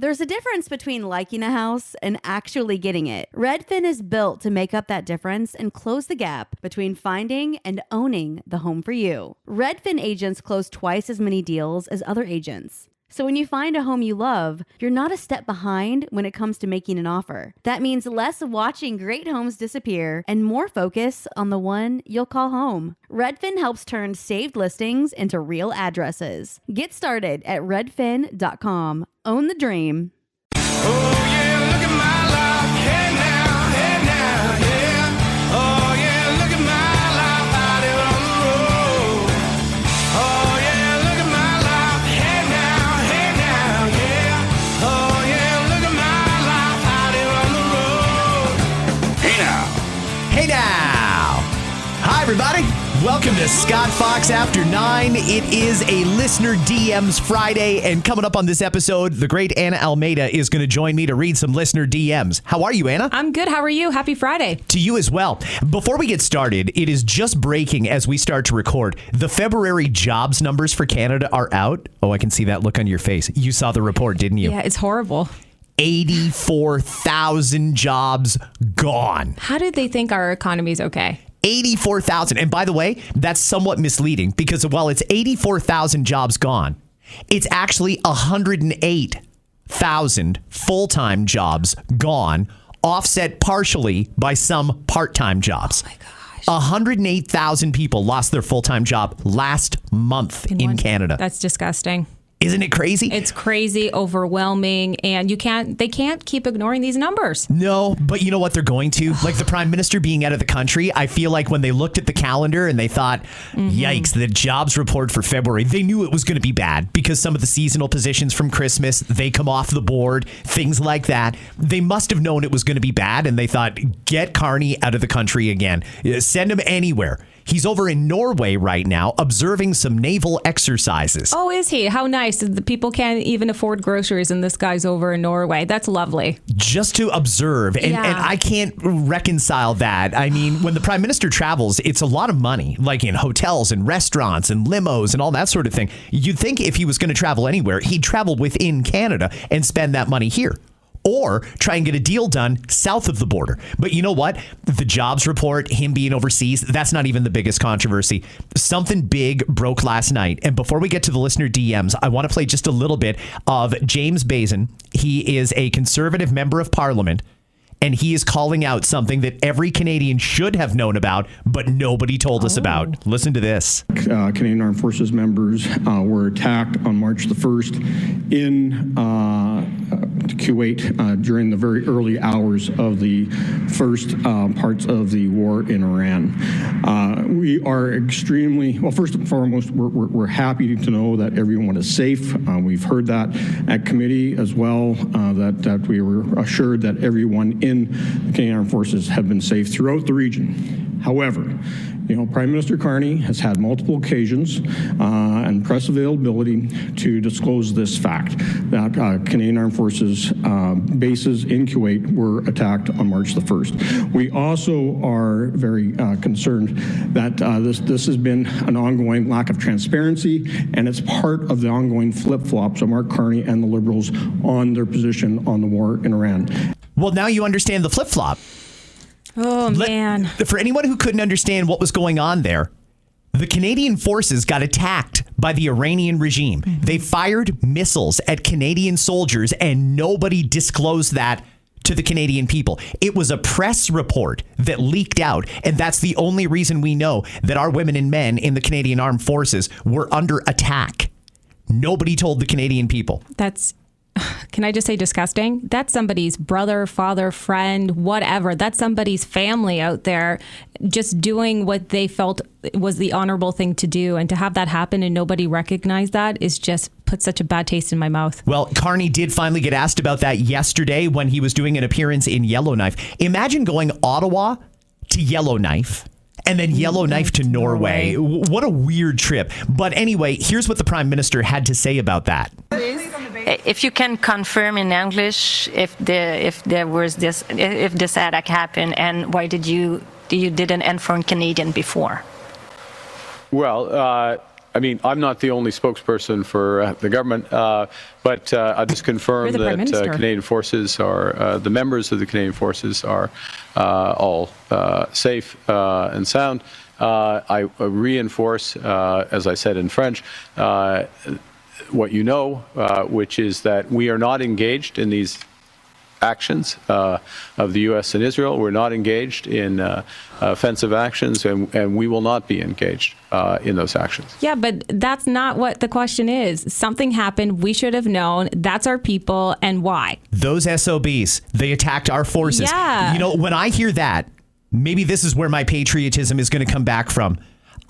There's a difference between liking a house and actually getting it. Redfin is built to make up that difference and close the gap between finding and owning the home for you. Redfin agents close twice as many deals as other agents. So when you find a home you love, you're not a step behind when it comes to making an offer. That means less watching great homes disappear and more focus on the one you'll call home. Redfin helps turn saved listings into real addresses. Get started at redfin.com. Own the dream. Oh yeah, look at my life. Hey now, yeah. Oh yeah, look at my life out here on the road. Oh yeah, look at my life. Hey now, yeah. Oh yeah, look at my life out here on the road. Hey now. Hey now! Hi, everybody. Welcome to Scott Fox After 9. It is a Listener DMs Friday, and coming up on this episode, the great Anna Almeida is going to join me to read some listener DMs. How are you, Anna? I'm good. How are you? Happy Friday. To you as well. Before we get started, it is just breaking as we start to record. The February jobs numbers for Canada are out. Oh, I can see that look on your face. You saw the report, didn't you? Yeah, it's horrible. 84,000 jobs gone. How did they think our economy's okay? 84,000. And by the way, that's somewhat misleading because while it's 84,000 jobs gone, it's actually 108,000 full-time jobs gone, offset partially by some part-time jobs. Oh my gosh. 108,000 people lost their full-time job last month in Canada. That's disgusting. Isn't it crazy? It's crazy, overwhelming, and they can't keep ignoring these numbers. No, but you know what they're going to? Like the Prime Minister being out of the country, I feel like when they looked at the calendar and they thought, yikes, the jobs report for February, they knew it was going to be bad because some of the seasonal positions from Christmas, they come off the board, things like that. They must have known it was going to be bad, and they thought, get Carney out of the country again. Send him anywhere. He's over in Norway right now observing some naval exercises. Oh, is he? How nice. The people can't even afford groceries, and this guy's over in Norway. That's lovely. Just to observe. And I can't reconcile that. I mean, when the Prime Minister travels, it's a lot of money, like in hotels and restaurants and limos and all that sort of thing. You'd think if he was going to travel anywhere, he'd travel within Canada and spend that money here. Or try and get a deal done south of the border. But you know what? The jobs report, him being overseas, that's not even the biggest controversy. Something big broke last night. And before we get to the listener DMs, I want to play just a little bit of James Bazin. He is a Conservative member of Parliament. And he is calling out something that every Canadian should have known about, but nobody told us about. Listen to this. Canadian Armed Forces members were attacked on March the 1st in Kuwait during the very early hours of the first parts of the war in Iran. We are extremely, well, first and foremost, we're happy to know that everyone is safe. We've heard that at committee as well, that we were assured that everyone in the Canadian Armed Forces have been safe throughout the region. However, Prime Minister Carney has had multiple occasions and press availability to disclose this fact that Canadian Armed Forces bases in Kuwait were attacked on March the 1st. We also are very concerned that this has been an ongoing lack of transparency, and it's part of the ongoing flip-flops of Mark Carney and the Liberals on their position on the war in Iran. Well, now you understand the flip-flop. Oh, man. For anyone who couldn't understand what was going on there, the Canadian forces got attacked by the Iranian regime. They fired missiles at Canadian soldiers, and nobody disclosed that to the Canadian people. It was a press report that leaked out, and that's the only reason we know that our women and men in the Canadian Armed Forces were under attack. Nobody told the Canadian people. Can I just say disgusting? That's somebody's brother, father, friend, whatever. That's somebody's family out there just doing what they felt was the honorable thing to do. And to have that happen and nobody recognize that is just put such a bad taste in my mouth. Well, Carney did finally get asked about that yesterday when he was doing an appearance in Yellowknife. Imagine going Ottawa to Yellowknife and then Yellowknife to Norway. What a weird trip. But anyway, here's what the Prime Minister had to say about that. If you can confirm in English if this attack happened, and why you didn't inform Canadian before? Well, I mean, I'm not the only spokesperson for the government, but I'll just confirm You're the Prime that Minister. Canadian forces are, the members of the Canadian forces are all safe and sound. I reinforce, as I said in French, what you know, which is that we are not engaged in these actions of the U.S. and Israel. We're not engaged in offensive actions, and we will not be engaged in those actions. Yeah, but that's not what the question is. Something happened. We should have known. That's our people, and why? Those SOBs, they attacked our forces. Yeah. You know, when I hear that, maybe this is where my patriotism is going to come back from.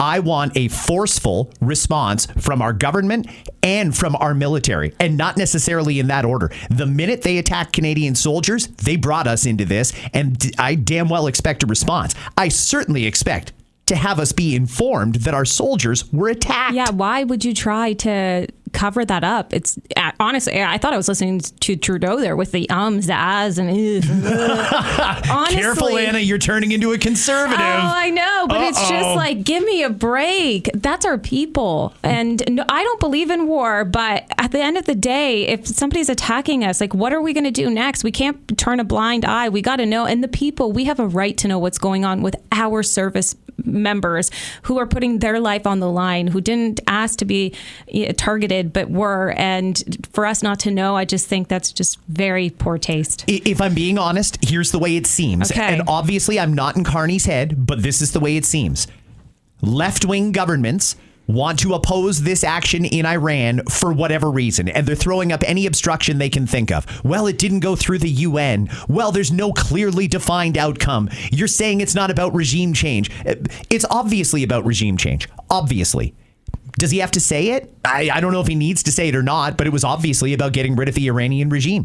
I want a forceful response from our government and from our military, and not necessarily in that order. The minute they attacked Canadian soldiers, they brought us into this, and I damn well expect a response. I certainly expect to have us be informed that our soldiers were attacked. Yeah, why would you try to cover that up? It's honestly, I thought I was listening to Trudeau there with the ums, the ahs, and honestly, Careful, Anna, you're turning into a conservative. Oh, I know, but it's just like, give me a break. That's our people. And no, I don't believe in war, but at the end of the day, if somebody's attacking us, like, what are we going to do next? We can't turn a blind eye. We got to know. And the people, we have a right to know what's going on with our service members who are putting their life on the line, who didn't ask to be targeted, but were. And for us not to know, I just think that's just very poor taste. If I'm being honest, here's the way it seems. Okay. And obviously, I'm not in Carney's head, but this is the way it seems. Left-wing governments want to oppose this action in Iran for whatever reason, and they're throwing up any obstruction they can think of. Well, it didn't go through the UN. Well, there's no clearly defined outcome. You're saying it's not about regime change. It's obviously about regime change. Obviously. Does he have to say it? I don't know if he needs to say it or not, but it was obviously about getting rid of the Iranian regime.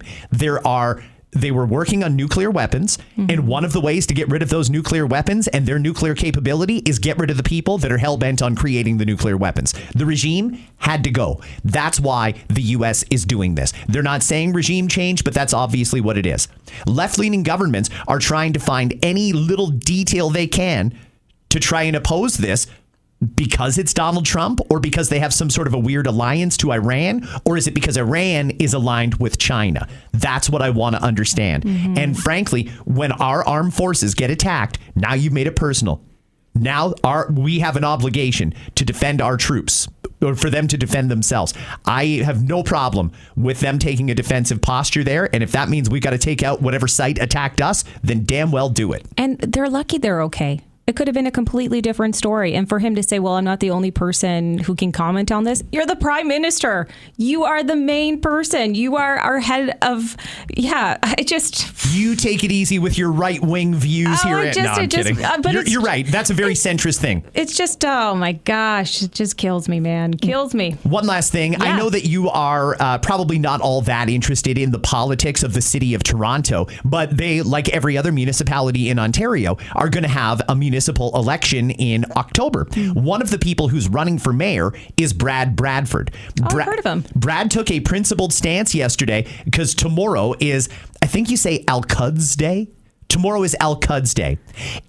They were working on nuclear weapons, and one of the ways to get rid of those nuclear weapons and their nuclear capability is get rid of the people that are hell-bent on creating the nuclear weapons. The regime had to go. That's why the U.S. is doing this. They're not saying regime change, but that's obviously what it is. Left-leaning governments are trying to find any little detail they can to try and oppose this, because it's Donald Trump, or because they have some sort of a weird alliance to Iran, or is it because Iran is aligned with China? That's what I want to understand. And frankly, when our armed forces get attacked, now you've made it personal. Now we have an obligation to defend our troops, or for them to defend themselves. I have no problem with them taking a defensive posture there. And if that means we've got to take out whatever site attacked us, then damn well do it. And they're lucky they're okay. It could have been a completely different story. And for him to say, well, I'm not the only person who can comment on this. You're the Prime Minister. You are the main person. You are our head of, You take it easy with your right-wing views here. I'm kidding. You're right. That's a very centrist thing. It's just, oh my gosh, it just kills me, man. Kills me. One last thing. I know that you are probably not all that interested in the politics of the city of Toronto, but they, like every other municipality in Ontario, are going to have a municipal election in October. One of the people who's running for mayor is Brad Bradford. I've heard of him. Brad took a principled stance yesterday because tomorrow is, I think you say Al-Quds Day. Tomorrow is Al-Quds Day.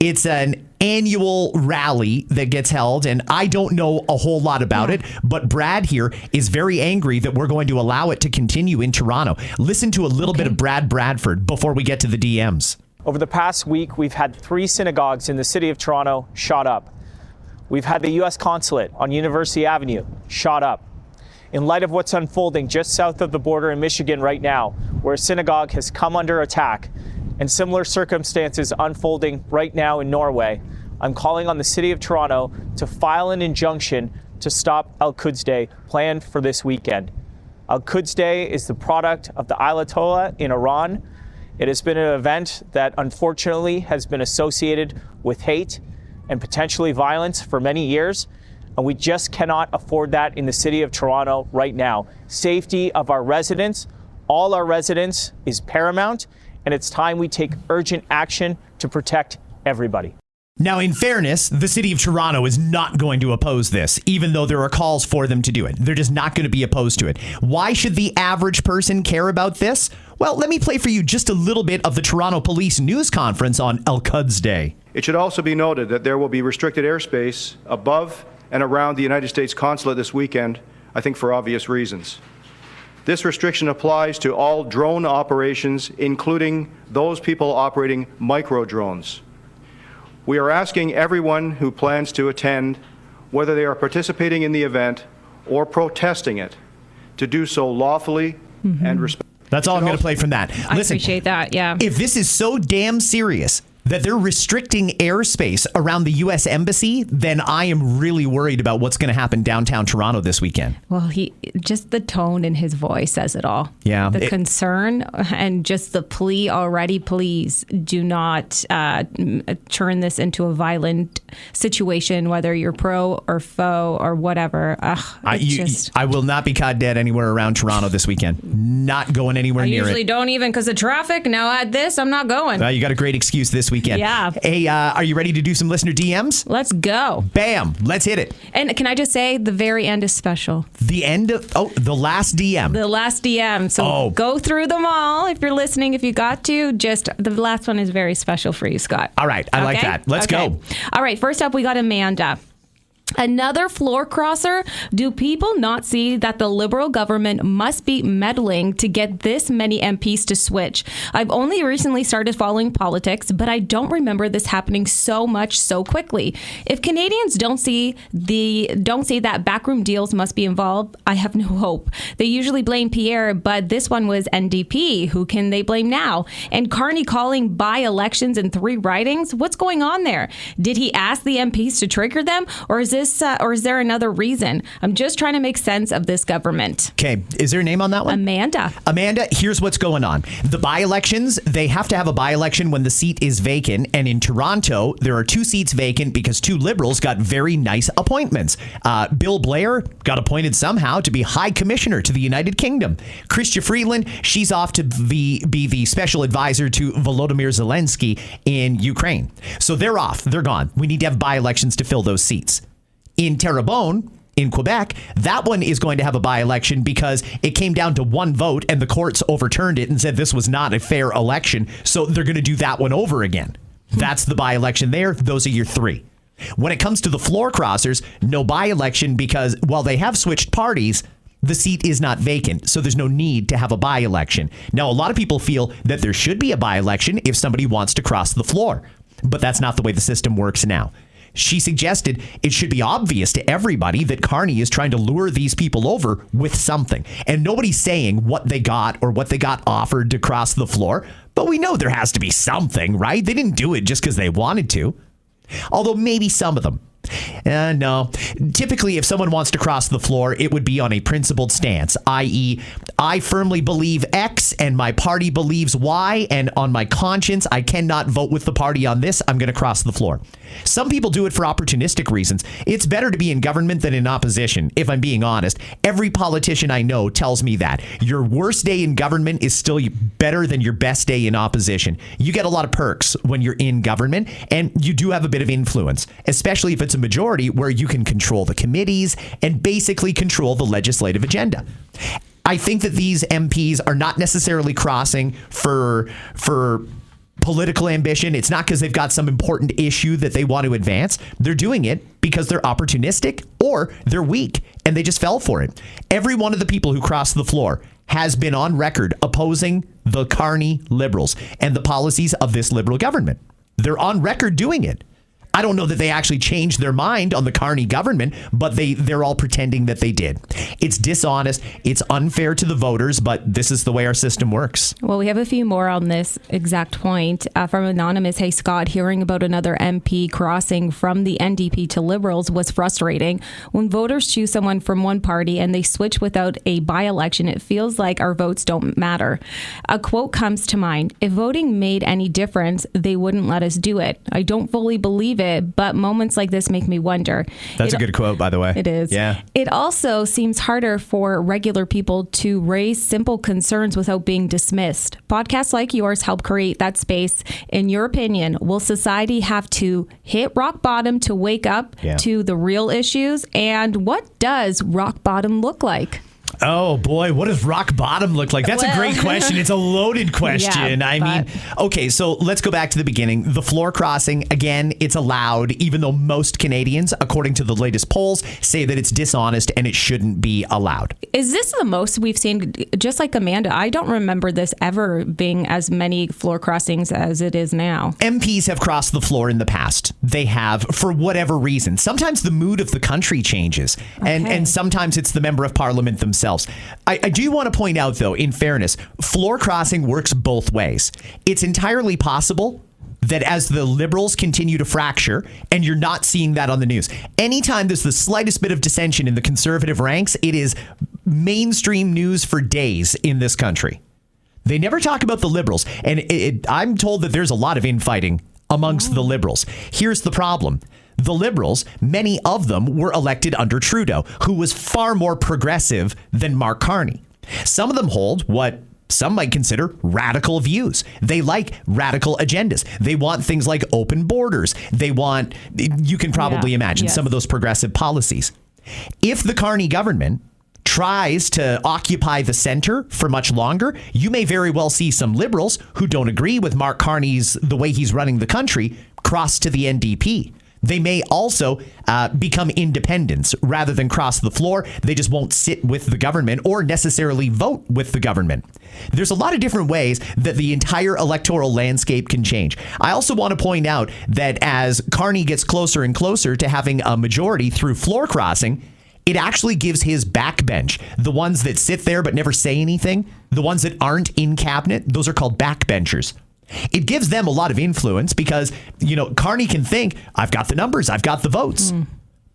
It's an annual rally that gets held, and I don't know a whole lot about it, but Brad here is very angry that we're going to allow it to continue in Toronto. Listen to a little bit of Brad Bradford before we get to the DMs. Over the past week, we've had 3 synagogues in the city of Toronto shot up. We've had the U.S. consulate on University Avenue shot up. In light of what's unfolding just south of the border in Michigan right now, where a synagogue has come under attack, and similar circumstances unfolding right now in Norway, I'm calling on the city of Toronto to file an injunction to stop Al-Quds Day planned for this weekend. Al-Quds Day is the product of the Ayatollah in Iran. It has been an event that unfortunately has been associated with hate and potentially violence for many years, and we just cannot afford that in the city of Toronto right now. Safety of our residents, all our residents, is paramount, and it's time we take urgent action to protect everybody. Now, in fairness, the city of Toronto is not going to oppose this, even though there are calls for them to do it. They're just not going to be opposed to it. Why should the average person care about this? Well, let me play for you just a little bit of the Toronto Police news conference on Al-Quds Day. It should also be noted that there will be restricted airspace above and around the United States consulate this weekend, I think for obvious reasons. This restriction applies to all drone operations, including those people operating micro-drones. We are asking everyone who plans to attend, whether they are participating in the event or protesting it, to do so lawfully and respectfully. That's all I'm going to play from that. I appreciate that, yeah. If this is so damn serious that they're restricting airspace around the U.S. Embassy, then I am really worried about what's going to happen downtown Toronto this weekend. Well, just the tone in his voice says it all. Yeah. The concern and just the plea already, please do not turn this into a violent situation, whether you're pro or foe or whatever. I will not be caught dead anywhere around Toronto this weekend. Not going anywhere near it. I usually don't even because of traffic. Now add this, I'm not going. You got a great excuse this weekend. Yeah. Hey, are you ready to do some listener DMs? Let's go. Bam. Let's hit it. And can I just say the very end is special. The end of, the last DM. The last DM. So go through them all if you're listening, if you got to. Just the last one is very special for you, Scott. All right. I like that. Let's go. All right. First up, we got Amanda. Another floor crosser? Do people not see that the Liberal government must be meddling to get this many MPs to switch? I've only recently started following politics, but I don't remember this happening so much so quickly. If Canadians don't see that backroom deals must be involved, I have no hope. They usually blame Pierre, but this one was NDP. Who can they blame now? And Carney calling by-elections in 3 ridings? What's going on there? Did he ask the MPs to trigger them, or is there another reason? I'm just trying to make sense of this government. Okay. Is there a name on that one? Amanda, here's what's going on. The by-elections, they have to have a by-election when the seat is vacant. And in Toronto, there are 2 seats vacant because 2 Liberals got very nice appointments. Bill Blair got appointed somehow to be High Commissioner to the United Kingdom. Chrystia Freeland, she's off to be the special advisor to Volodymyr Zelensky in Ukraine. So they're off. They're gone. We need to have by-elections to fill those seats. In Terrebonne, in Quebec, that one is going to have a by-election because it came down to 1 vote and the courts overturned it and said this was not a fair election. So they're going to do that one over again. That's the by-election there. Those are your 3. When it comes to the floor crossers, no by-election because while they have switched parties, the seat is not vacant. So there's no need to have a by-election. Now, a lot of people feel that there should be a by-election if somebody wants to cross the floor. But that's not the way the system works now. She suggested it should be obvious to everybody that Carney is trying to lure these people over with something. And nobody's saying what they got or what they got offered to cross the floor. But we know there has to be something, right? They didn't do it just because they wanted to. Although maybe some of them. No. Typically, if someone wants to cross the floor, it would be on a principled stance, i.e., I firmly believe X and my party believes Y, and on my conscience, I cannot vote with the party on this. I'm going to cross the floor. Some people do it for opportunistic reasons. It's better to be in government than in opposition, if I'm being honest. Every politician I know tells me that. Your worst day in government is still better than your best day in opposition. You get a lot of perks when you're in government, and you do have a bit of influence, especially if it's a majority where you can control the committees and basically control the legislative agenda. I think that these MPs are not necessarily crossing for political ambition. It's not because they've got some important issue that they want to advance. They're doing it because they're opportunistic or they're weak and they just fell for it. Every one of the people who crossed the floor has been on record opposing the Carney Liberals and the policies of this Liberal government. They're on record doing it. I don't know that they actually changed their mind on the Carney government, but they're all pretending that they did. It's dishonest. It's unfair to the voters, but this is the way our system works. Well, we have a few more on this exact point. From Anonymous, hey, Scott, hearing about another MP crossing from the NDP to Liberals was frustrating. When voters choose someone from one party and they switch without a by-election, it feels like our votes don't matter. A quote comes to mind: if voting made any difference, they wouldn't let us do it. I don't fully believe it, but moments like this make me wonder. That's a good quote, by the way. It is. Yeah. It also seems harder for regular people to raise simple concerns without being dismissed. Podcasts like yours help create that space. In your opinion, will society have to hit rock bottom to wake up to the real issues? And what does rock bottom look like? Oh, boy. What does rock bottom look like? That's a great question. It's a loaded question. Yeah, I mean, okay, so let's go back to the beginning. The floor crossing, again, it's allowed, even though most Canadians, according to the latest polls, say that it's dishonest and it shouldn't be allowed. Is this the most we've seen? Just like Amanda, I don't remember this ever being as many floor crossings as it is now. MPs have crossed the floor in the past. They have, for whatever reason. Sometimes the mood of the country changes, and sometimes it's the member of parliament themselves. I do want to point out, though, in fairness, floor crossing works both ways. It's entirely possible that as the Liberals continue to fracture, and you're not seeing that on the news, anytime there's the slightest bit of dissension in the Conservative ranks, it is mainstream news for days in this country. They never talk about the Liberals, and I'm told that there's a lot of infighting amongst the Liberals. Here's the problem. The Liberals, many of them were elected under Trudeau, who was far more progressive than Mark Carney. Some of them hold what some might consider radical views. They like radical agendas. They want things like open borders. They want, you can probably imagine some of those progressive policies. If the Carney government tries to occupy the center for much longer, you may very well see some Liberals who don't agree with Mark Carney's, the way he's running the country, cross to the NDP. They may also become independents rather than cross the floor. They just won't sit with the government or necessarily vote with the government. There's a lot of different ways that the entire electoral landscape can change. I also want to point out that as Carney gets closer and closer to having a majority through floor crossing, it actually gives his backbench, the ones that sit there but never say anything, the ones that aren't in cabinet, those are called backbenchers. It gives them a lot of influence because, Carney can think, I've got the numbers, I've got the votes.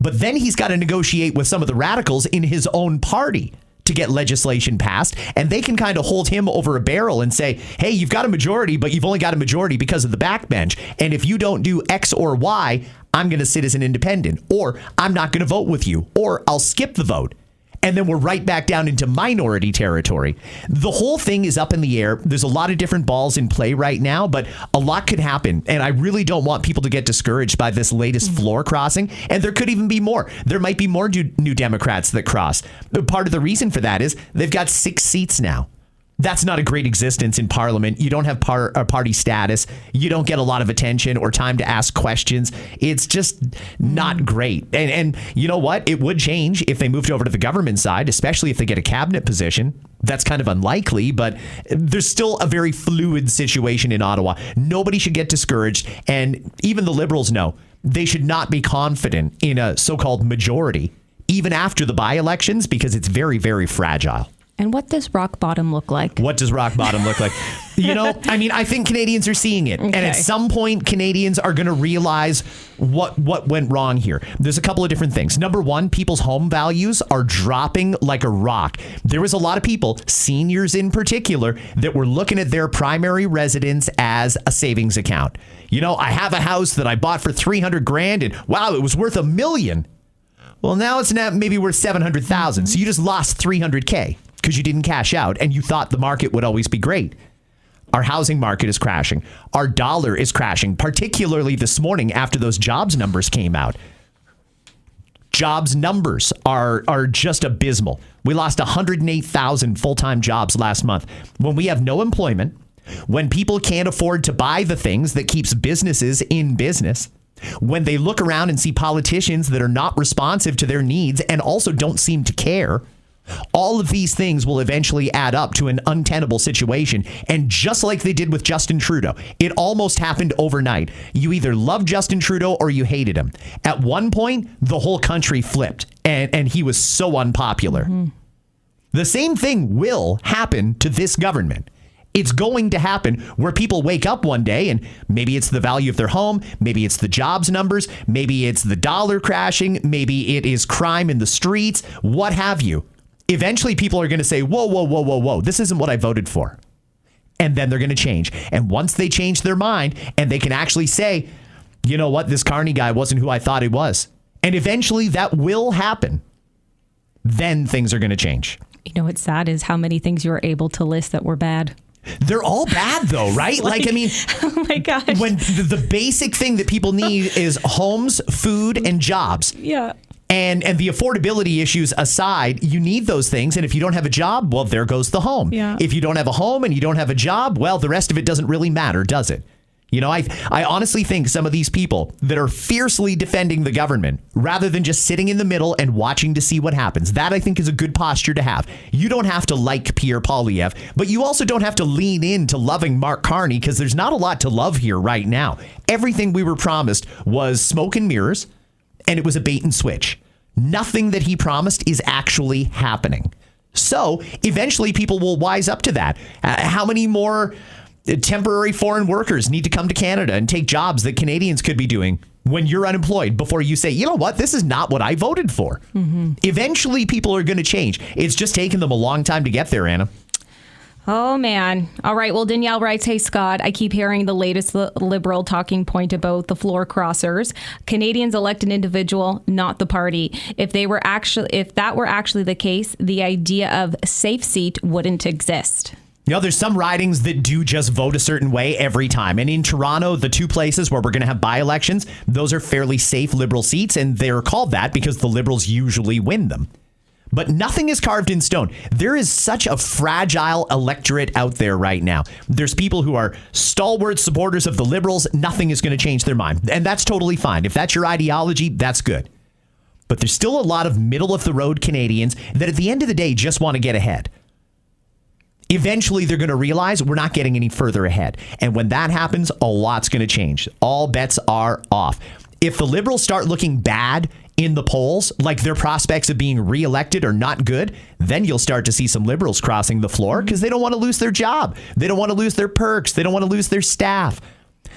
But then he's got to negotiate with some of the radicals in his own party to get legislation passed. And they can kind of hold him over a barrel and say, hey, you've got a majority, but you've only got a majority because of the backbench. And if you don't do X or Y, I'm going to sit as an independent, or I'm not going to vote with you, or I'll skip the vote. And then we're right back down into minority territory. The whole thing is up in the air. There's a lot of different balls in play right now, but a lot could happen. And I really don't want people to get discouraged by this latest floor crossing. And there could even be more. There might be more New Democrats that cross. But part of the reason for that is they've got 6 seats now. That's not a great existence in Parliament. You don't have party status. You don't get a lot of attention or time to ask questions. It's just not great. And you know what? It would change if they moved over to the government side, especially if they get a cabinet position. That's kind of unlikely, but there's still a very fluid situation in Ottawa. Nobody should get discouraged. And even the Liberals know they should not be confident in a so-called majority, even after the by-elections, because it's very, very fragile. And what does rock bottom look like? What does rock bottom look like? I think Canadians are seeing it. Okay. And at some point, Canadians are going to realize what went wrong here. There's a couple of different things. Number one, people's home values are dropping like a rock. There was a lot of people, seniors in particular, that were looking at their primary residence as a savings account. I have a house that I bought for $300,000 and wow, it was worth $1 million. Well, now it's maybe worth $700,000. So you just lost $300K. Because you didn't cash out and you thought the market would always be great. Our housing market is crashing. Our dollar is crashing, particularly this morning after those jobs numbers came out. Jobs numbers are just abysmal. We lost 108,000 full-time jobs last month. When we have no employment, when people can't afford to buy the things that keeps businesses in business, when they look around and see politicians that are not responsive to their needs and also don't seem to care, all of these things will eventually add up to an untenable situation. And just like they did with Justin Trudeau, it almost happened overnight. You either loved Justin Trudeau or you hated him. At one point, the whole country flipped and he was so unpopular. The same thing will happen to this government. It's going to happen where people wake up one day and maybe it's the value of their home. Maybe it's the jobs numbers. Maybe it's the dollar crashing. Maybe it is crime in the streets, what have you. Eventually, people are going to say, whoa, this isn't what I voted for. And then they're going to change. And once they change their mind and they can actually say, you know what, this Carney guy wasn't who I thought he was. And eventually that will happen. Then things are going to change. What's sad is how many things you were able to list that were bad. They're all bad, though, right? Oh my gosh. When the basic thing that people need is homes, food, and jobs. Yeah. And the affordability issues aside, you need those things. And if you don't have a job, well, there goes the home. Yeah. If you don't have a home and you don't have a job, well, the rest of it doesn't really matter, does it? You know, I honestly think some of these people that are fiercely defending the government, rather than just sitting in the middle and watching to see what happens, that I think is a good posture to have. You don't have to like Pierre Poilievre, but you also don't have to lean into loving Mark Carney, because there's not a lot to love here right now. Everything we were promised was smoke and mirrors, and it was a bait and switch. Nothing that he promised is actually happening. So eventually people will wise up to that. How many more temporary foreign workers need to come to Canada and take jobs that Canadians could be doing when you're unemployed before you say, you know what, this is not what I voted for? Mm-hmm. Eventually people are going to change. It's just taken them a long time to get there, Anna. Oh, man. All right. Well, Danielle writes, hey, Scott, I keep hearing the latest Liberal talking point about the floor crossers. Canadians elect an individual, not the party. If that were actually the case, the idea of safe seat wouldn't exist. You know, there's some ridings that do just vote a certain way every time. And in Toronto, the two places where we're going to have by-elections, those are fairly safe Liberal seats, and they're called that because the Liberals usually win them. But nothing is carved in stone. There is such a fragile electorate out there right now. There's people who are stalwart supporters of the Liberals. Nothing is going to change their mind. And that's totally fine. If that's your ideology, that's good. But there's still a lot of middle-of-the-road Canadians that at the end of the day just want to get ahead. Eventually, they're going to realize we're not getting any further ahead. And when that happens, a lot's going to change. All bets are off. If the Liberals start looking bad in the polls, like their prospects of being reelected are not good, then you'll start to see some Liberals crossing the floor because they don't want to lose their job. They don't want to lose their perks. They don't want to lose their staff.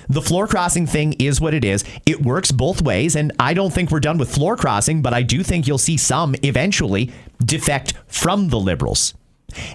The floor crossing thing is what it is. It works both ways, and I don't think we're done with floor crossing, but I do think you'll see some eventually defect from the Liberals.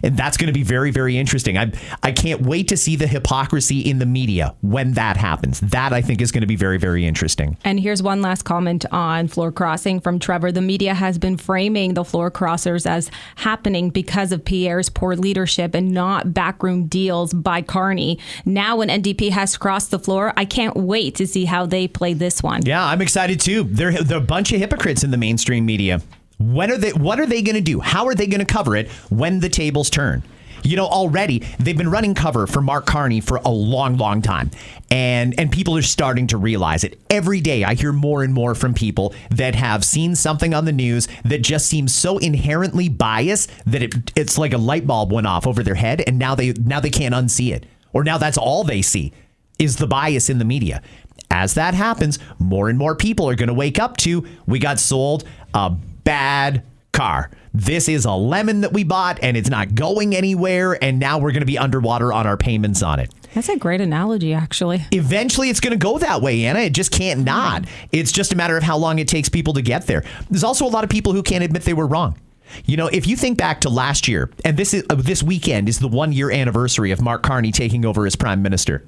And that's going to be very, very interesting. I can't wait to see the hypocrisy in the media when that happens. That, I think, is going to be very, very interesting. And here's one last comment on floor crossing from Trevor. The media has been framing the floor crossers as happening because of Pierre's poor leadership and not backroom deals by Carney. Now, when NDP has crossed the floor, I can't wait to see how they play this one. Yeah, I'm excited, too. They're a bunch of hypocrites in the mainstream media. What are they going to do? How are they going to cover it when the tables turn? You know, already they've been running cover for Mark Carney for a long, long time. And people are starting to realize it. Every day I hear more and more from people that have seen something on the news that just seems so inherently biased that it's like a light bulb went off over their head, and now they can't unsee it. Or now that's all they see is the bias in the media. As that happens, more and more people are going to wake up to, we got sold a bad car. This is a lemon that we bought and it's not going anywhere. And now we're going to be underwater on our payments on it. That's a great analogy, actually. Eventually, it's going to go that way, Anna. It just can't not. It's just a matter of how long it takes people to get there. There's also a lot of people who can't admit they were wrong. You know, if you think back to last year, and this weekend is the 1-year anniversary of Mark Carney taking over as Prime Minister.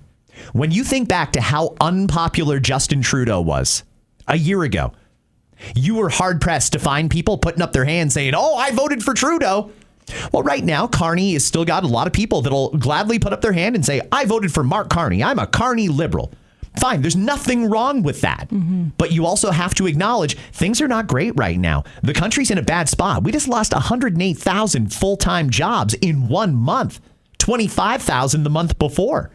When you think back to how unpopular Justin Trudeau was a year ago, you were hard-pressed to find people putting up their hands saying, oh, I voted for Trudeau. Well, right now, Carney has still got a lot of people that'll gladly put up their hand and say, I voted for Mark Carney. I'm a Carney liberal. Fine, there's nothing wrong with that. Mm-hmm. But you also have to acknowledge things are not great right now. The country's in a bad spot. We just lost 108,000 full-time jobs in 1 month, 25,000 the month before.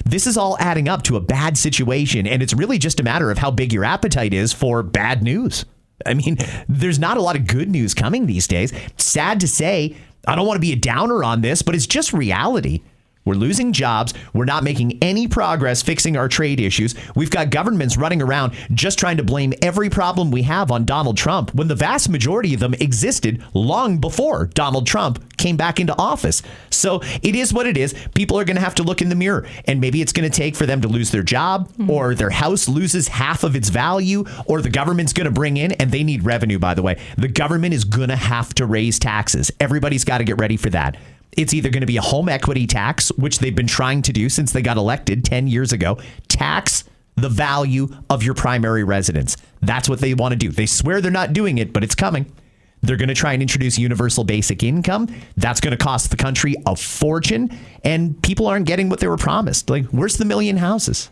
This is all adding up to a bad situation, and it's really just a matter of how big your appetite is for bad news. I mean, there's not a lot of good news coming these days. Sad to say, I don't want to be a downer on this, but it's just reality. We're losing jobs. We're not making any progress fixing our trade issues. We've got governments running around just trying to blame every problem we have on Donald Trump when the vast majority of them existed long before Donald Trump came back into office. So it is what it is. People are going to have to look in the mirror, and maybe it's going to take for them to lose their job, or their house loses half of its value, or the government's going to bring in, and they need revenue, by the way. The government is going to have to raise taxes. Everybody's got to get ready for that. It's either going to be a home equity tax, which they've been trying to do since they got elected 10 years ago. Tax the value of your primary residence. That's what they want to do. They swear they're not doing it, but it's coming. They're going to try and introduce universal basic income. That's going to cost the country a fortune, and people aren't getting what they were promised. Like, where's the million houses?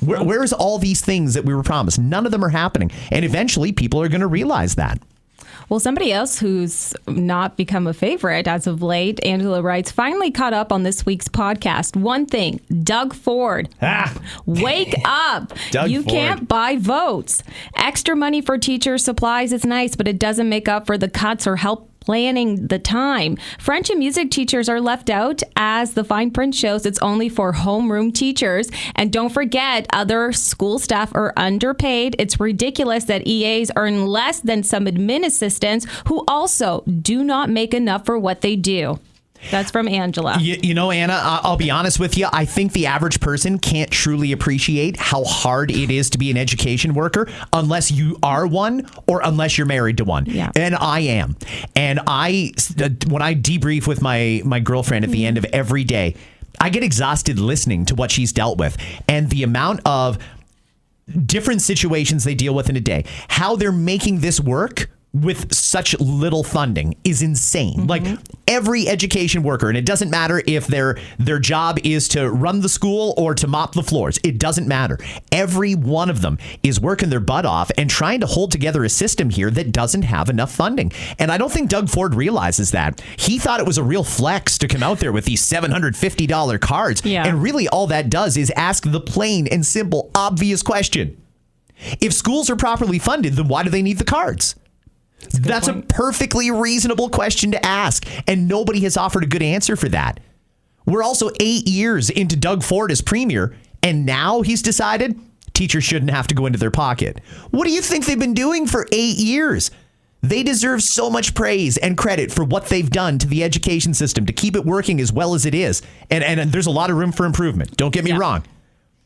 Where's all these things that we were promised? None of them are happening. And eventually people are going to realize that. Well, somebody else who's not become a favorite as of late, Angela writes, finally caught up on this week's podcast. One thing, Doug Ford. Wake up. You can't buy votes. Extra money for teacher supplies is nice, but it doesn't make up for the cuts or help planning the time. French and music teachers are left out, as the fine print shows it's only for homeroom teachers. And don't forget, other school staff are underpaid. It's ridiculous that EAs earn less than some admin assistants who also do not make enough for what they do. That's from Angela. You know, Anna, I'll be honest with you. I think the average person can't truly appreciate how hard it is to be an education worker unless you are one or unless you're married to one. Yeah. And I am. And when I debrief with my girlfriend at the end of every day, I get exhausted listening to what she's dealt with and the amount of different situations they deal with in a day. How they're making this work with such little funding is insane. Like every education worker, and it doesn't matter if their job is to run the school or to mop the floors. It doesn't matter. Every one of them is working their butt off and trying to hold together a system here that doesn't have enough funding. And I don't think Doug Ford realizes that. He thought it was a real flex to come out there with these $750 cards. Yeah. And really all that does is ask the plain and simple, obvious question. If schools are properly funded, then why do they need the cards? That's a perfectly reasonable question to ask, and nobody has offered a good answer for that. We're also 8 years into Doug Ford as premier, and now he's decided teachers shouldn't have to go into their pocket. What do you think they've been doing for 8 years? They deserve so much praise and credit for what they've done to the education system to keep it working as well as it is. And there's a lot of room for improvement. Don't get me wrong.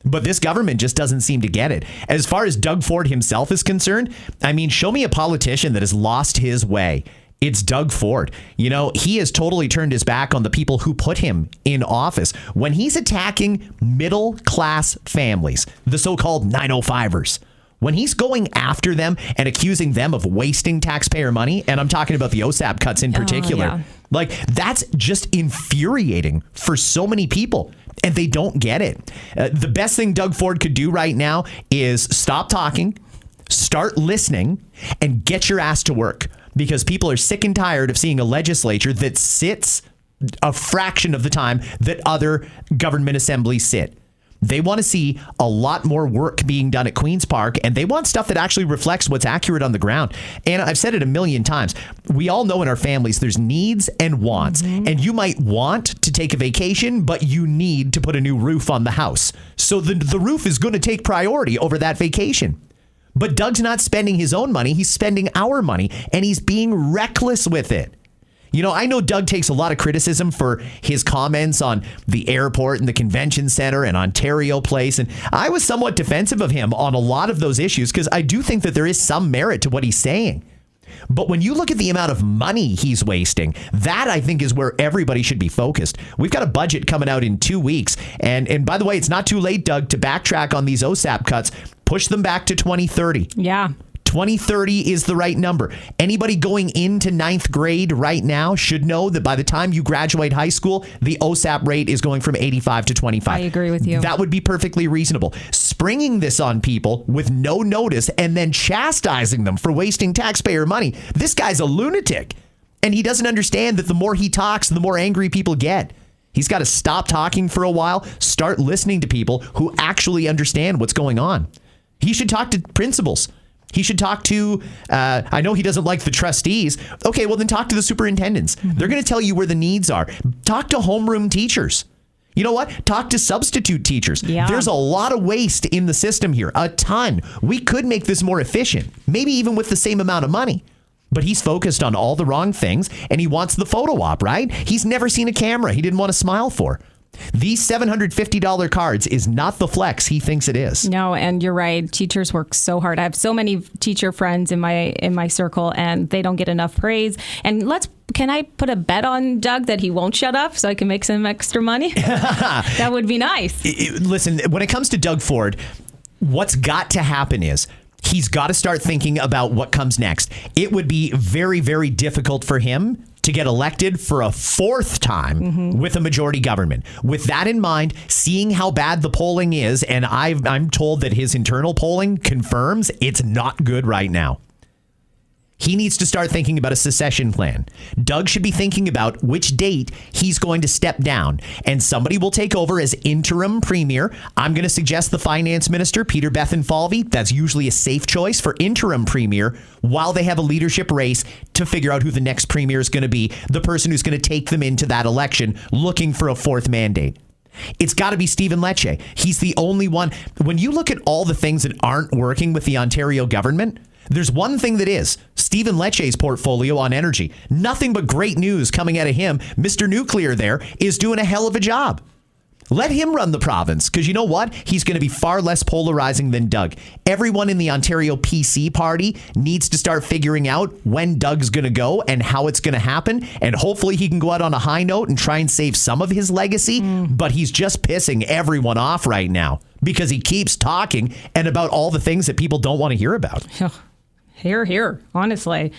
But this government just doesn't seem to get it. As far as Doug Ford himself is concerned, I mean, show me a politician that has lost his way. It's Doug Ford. You know, he has totally turned his back on the people who put him in office. When he's attacking middle class families, the so-called 905ers, when he's going after them and accusing them of wasting taxpayer money, and I'm talking about the OSAP cuts in particular, like that's just infuriating for so many people. And they don't get it. The best thing Doug Ford could do right now is stop talking, start listening, and get your ass to work. Because people are sick and tired of seeing a legislature that sits a fraction of the time that other government assemblies sit. They want to see a lot more work being done at Queen's Park, and they want stuff that actually reflects what's accurate on the ground. And I've said it a million times. We all know in our families there's needs and wants. And you might want to take a vacation, but you need to put a new roof on the house. So the roof is going to take priority over that vacation. But Doug's not spending his own money. He's spending our money, and he's being reckless with it. You know, I know Doug takes a lot of criticism for his comments on the airport and the convention center and Ontario Place. And I was somewhat defensive of him on a lot of those issues because I do think that there is some merit to what he's saying. But when you look at the amount of money he's wasting, that I think is where everybody should be focused. We've got a budget coming out in 2 weeks. And by the way, it's not too late, Doug, to backtrack on these OSAP cuts. Push them back to 2030. Yeah. 2030 is the right number. Anybody going into 9th grade right now should know that by the time you graduate high school, the OSAP rate is going from 85 to 25. I agree with you. That would be perfectly reasonable. Springing this on people with no notice and then chastising them for wasting taxpayer money. This guy's a lunatic. And he doesn't understand that the more he talks, the more angry people get. He's got to stop talking for a while, start listening to people who actually understand what's going on. He should talk to principals. He should talk to, I know he doesn't like the trustees. Okay, well then talk to the superintendents. They're going to tell you where the needs are. Talk to homeroom teachers. You know what? Talk to substitute teachers. Yeah. There's a lot of waste in the system here, a ton. We could make this more efficient, maybe even with the same amount of money. But he's focused on all the wrong things, and he wants the photo op, right? He's never seen a camera he didn't want to smile for. These $750 cards is not the flex he thinks it is. No, and you're right. Teachers work so hard. I have so many teacher friends in my circle, and they don't get enough praise. And can I put a bet on Doug that he won't shut up so I can make some extra money? That would be nice. Listen, when it comes to Doug Ford, what's got to happen is he's got to start thinking about what comes next. It would be very, very difficult for him to to get elected for a fourth time with a majority government. With that in mind, seeing how bad the polling is, and I'm told that his internal polling confirms it's not good right now. He needs to start thinking about a secession plan. Doug should be thinking about which date he's going to step down, and somebody will take over as interim premier. I'm going to suggest the finance minister, Peter Bethenfalvey. That's usually a safe choice for interim premier while they have a leadership race to figure out who the next premier is going to be, the person who's going to take them into that election looking for a fourth mandate. It's got to be Stephen Lecce. He's the only one. When you look at all the things that aren't working with the Ontario government, there's one thing that is Stephen Lecce's portfolio on energy. Nothing but great news coming out of him. Mr. Nuclear there is doing a hell of a job. Let him run the province, because you know what? He's going to be far less polarizing than Doug. Everyone in the Ontario PC party needs to start figuring out when Doug's going to go and how it's going to happen. And hopefully he can go out on a high note and try and save some of his legacy. But he's just pissing everyone off right now because he keeps talking and about all the things that people don't want to hear about. Here, honestly.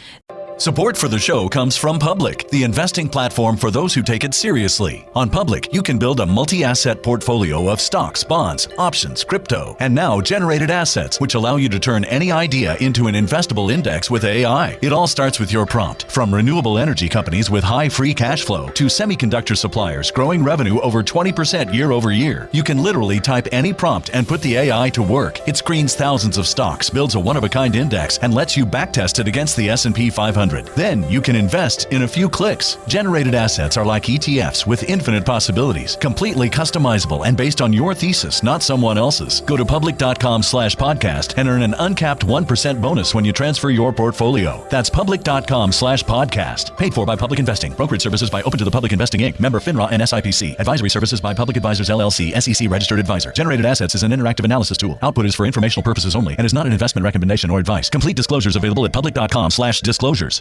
Support for the show comes from Public, the investing platform for those who take it seriously. On Public, you can build a multi-asset portfolio of stocks, bonds, options, crypto, and now generated assets, which allow you to turn any idea into an investable index with AI. It all starts with your prompt. From renewable energy companies with high free cash flow to semiconductor suppliers growing revenue over 20% year over year, you can literally type any prompt and put the AI to work. It screens thousands of stocks, builds a one-of-a-kind index, and lets you backtest it against the S&P 500. Then you can invest in a few clicks. Generated assets are like ETFs with infinite possibilities, completely customizable and based on your thesis, not someone else's. Go to public.com/podcast and earn an uncapped 1% bonus when you transfer your portfolio. That's public.com/podcast. Paid for by Public Investing. Brokerage services by Open to the Public Investing Inc. Member FINRA and SIPC. Advisory services by Public Advisors LLC, SEC registered advisor. Generated assets is an interactive analysis tool. Output is for informational purposes only and is not an investment recommendation or advice. Complete disclosures available at public.com/disclosures.